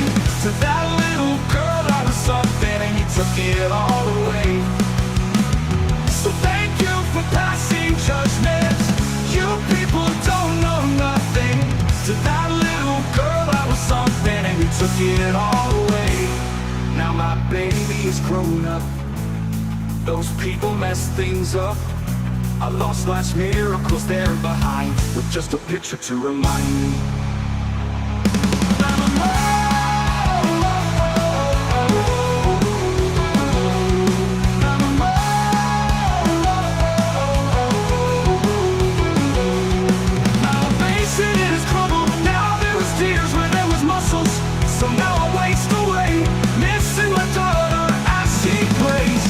To that little girl I was something, and you took it all away. So thank you for passing judgment. You people don't know nothing. To that little girl I was something, and you took it all away. Now my baby is grown up. Those people messed things up. I lost life's miracles there behind, with just a picture to remind me. So now I waste away, missing my daughter as she plays.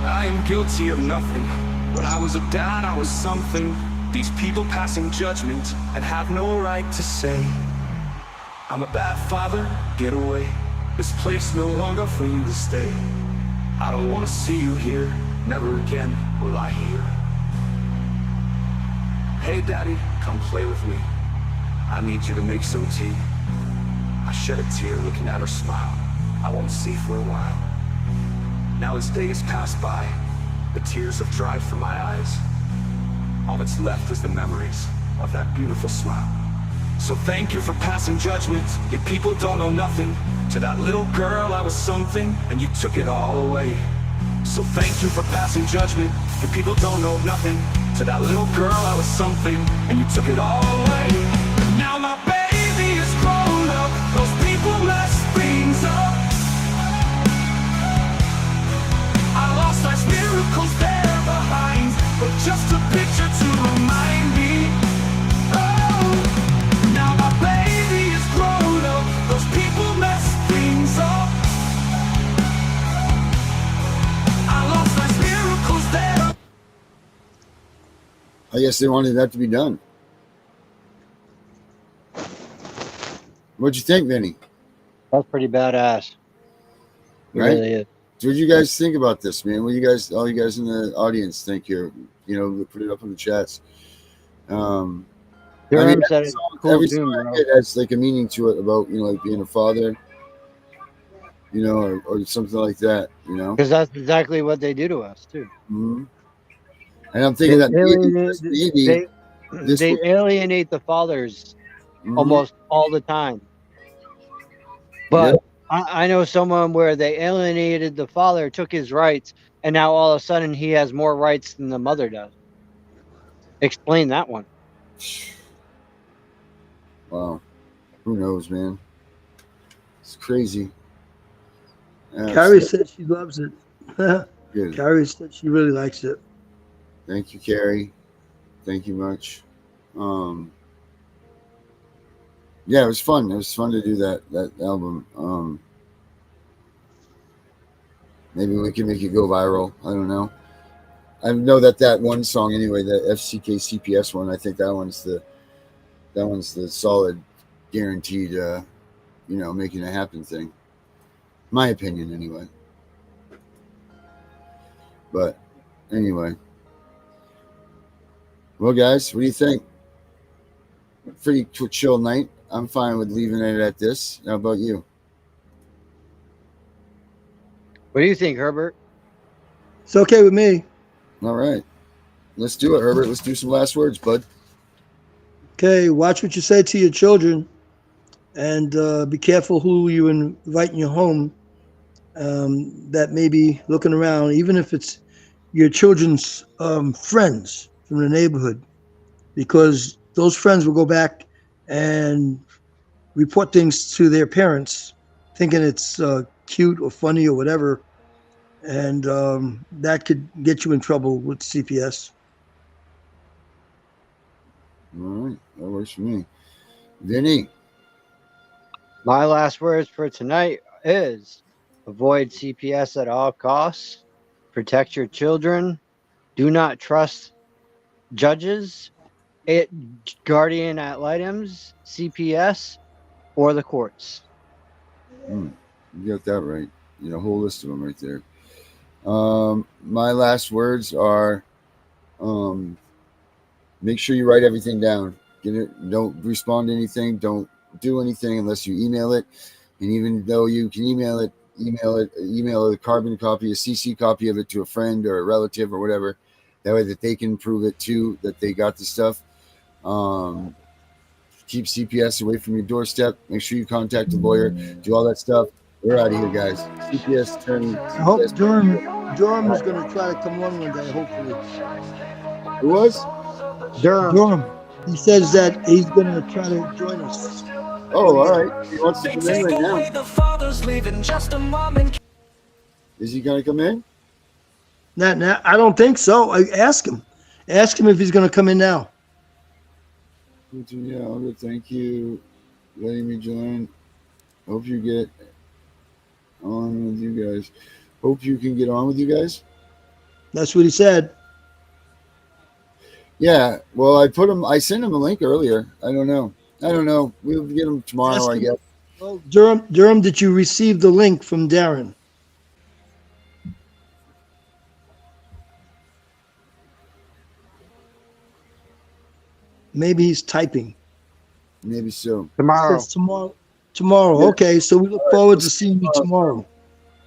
I am guilty of nothing. When I was a dad, I was something. These people passing judgment and have no right to say I'm a bad father, get away. This place no longer for you to stay. I don't want to see you here, never again will I hear. Hey daddy, come play with me. I need you to make some tea. I shed a tear looking at her smile. I won't see for a while. Now as days pass by, the tears have dried from my eyes. All that's left is the memories of that beautiful smile. So thank you for passing judgment. You people don't know nothing. To that little girl I was something, and you took it all away. So thank you for passing judgment. You people don't know nothing. To that little girl I was something, and you took it all away. Now my baby is grown up. Those people messed things up. I lost life's miracles there behind, but just a picture to remind me. Oh, now my baby is grown up. Those people messed things up. I lost life's miracles there. I guess they wanted that to be done. What'd you think, Vinny? That's pretty badass. It Right? really is. So what do you guys think about this, man? What do you guys, all you guys in the audience think here? You know, put it up in the chats. Jerome mean, said it's cool every too, song bro. it has like a meaning to it about, you know, like being a father, you know, or something like that, you know? Because that's exactly what they do to us too. Mm-hmm. And I'm thinking that maybe this They would- alienate the fathers Mhm. almost all the time. But I know someone where they alienated the father, took his rights, and now all of a sudden he has more rights than the mother does. Explain that one. Wow. Who knows, man? It's crazy. Yeah, Carrie it's said she loves it. good. Carrie said she really likes it. Thank you, Carrie. Thank you much. yeah, it was fun. It was fun to do that album. Maybe we can make it go viral. I don't know. I know that one song anyway, the FCK CPS one. I think that one's the solid, guaranteed, making it happen thing. My opinion, anyway. But anyway, well, guys, what do you think? Pretty chill night. I'm fine with leaving it at this. How about you? What do you think, Herbert? It's okay with me. All right. Let's do it, Herbert. Let's do some last words, bud. Okay, watch what you say to your children, and be careful who you invite in your home that may be looking around, even if it's your children's friends from the neighborhood, because those friends will go back and report things to their parents, thinking it's cute or funny or whatever, and that could get you in trouble with CPS. All right, that works for me. Vinny. My last words for tonight is avoid CPS at all costs, protect your children, do not trust judges, guardian ad litems, CPS, or the courts. You got that right. You know, a whole list of them right there. My last words are, make sure you write everything down. Don't respond to anything. Don't do anything unless you email it. And even though you can email a carbon copy, a CC copy of it to a friend or a relative or whatever. That way that they can prove it too, that they got the stuff. Keep CPS away from your doorstep. Make sure you contact a lawyer. Do all that stuff. We're out of here, guys. CPS attorney. I hope Durham is going to try to come on one day, hopefully. Who was? Durham. He says that he's going to try to join us. Oh, all right. He wants to come in right now. Is he going to come in? Now, I don't think so. Ask him. Ask him if he's going to come in now. Yeah, Albert, thank you letting me join. Hope you get on with you guys. Hope you can get on with you guys. That's what he said. Yeah, well, I sent him a link earlier. I don't know. We'll get him tomorrow, I guess. Well, Durham, did you receive the link from Darren? Maybe he's typing. Maybe so. Tomorrow. Tomorrow. Yeah. Okay, so we look forward to seeing you tomorrow.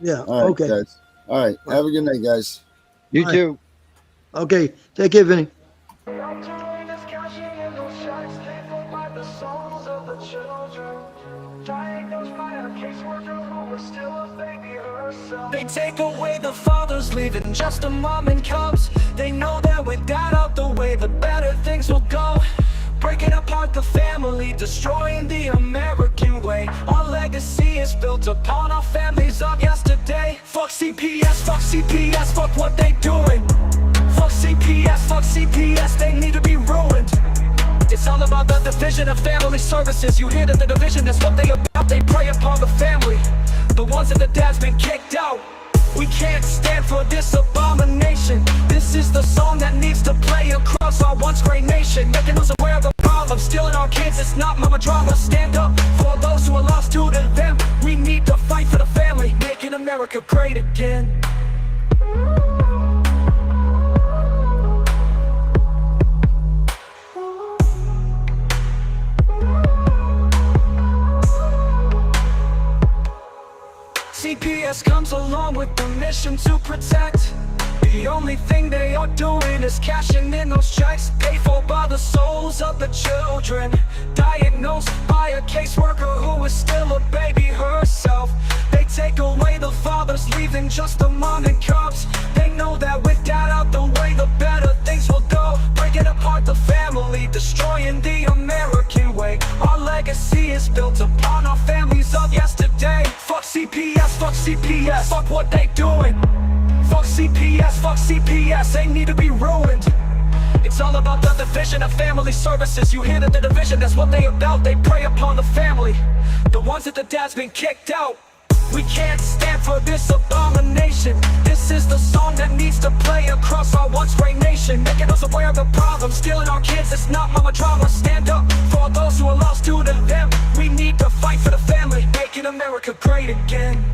Yeah. All right, Okay. guys. All right. Have a good night, guys. You too. Okay. Take care, Vinny. They take away the fathers, leaving just a mom and cubs. They know that with that out the way, the better things will go. Breaking apart the family, destroying the American way. Our legacy is built upon our families of yesterday. Fuck CPS, fuck what they doing. Fuck CPS, they need to be ruined. It's all about the division of family services. You hear that the division is what they about. They prey upon the family, the ones that the dad's been kicked out. We can't stand for this abomination. This is the song that needs to play across our once great nation, making us aware of the problem. Stealing our kids, it's not mama drama. Stand up for those who are lost to them. We need to fight for the family, making America great again. CPS comes along with the mission to protect. The only thing they are doing is cashing in those checks, paid for by the souls of the children, diagnosed by a caseworker who is still a baby herself. They take away the fathers, leaving just the mom and cubs. They know that with dad out the way, the better things will go. Breaking apart the family, destroying the American way. Our legacy is built upon our families of yesterday. Fuck CPS, fuck what they doing. Fuck CPS, they need to be ruined. It's all about the division of family services. You hear that the division, that's what they about. They prey upon the family, the ones that the dad's been kicked out. We can't stand for this abomination. This is the song that needs to play across our once great nation, making us aware of the problem, stealing our kids. It's not mama drama. Stand up for all those who are lost due to them. We need to fight for the family, making America great again.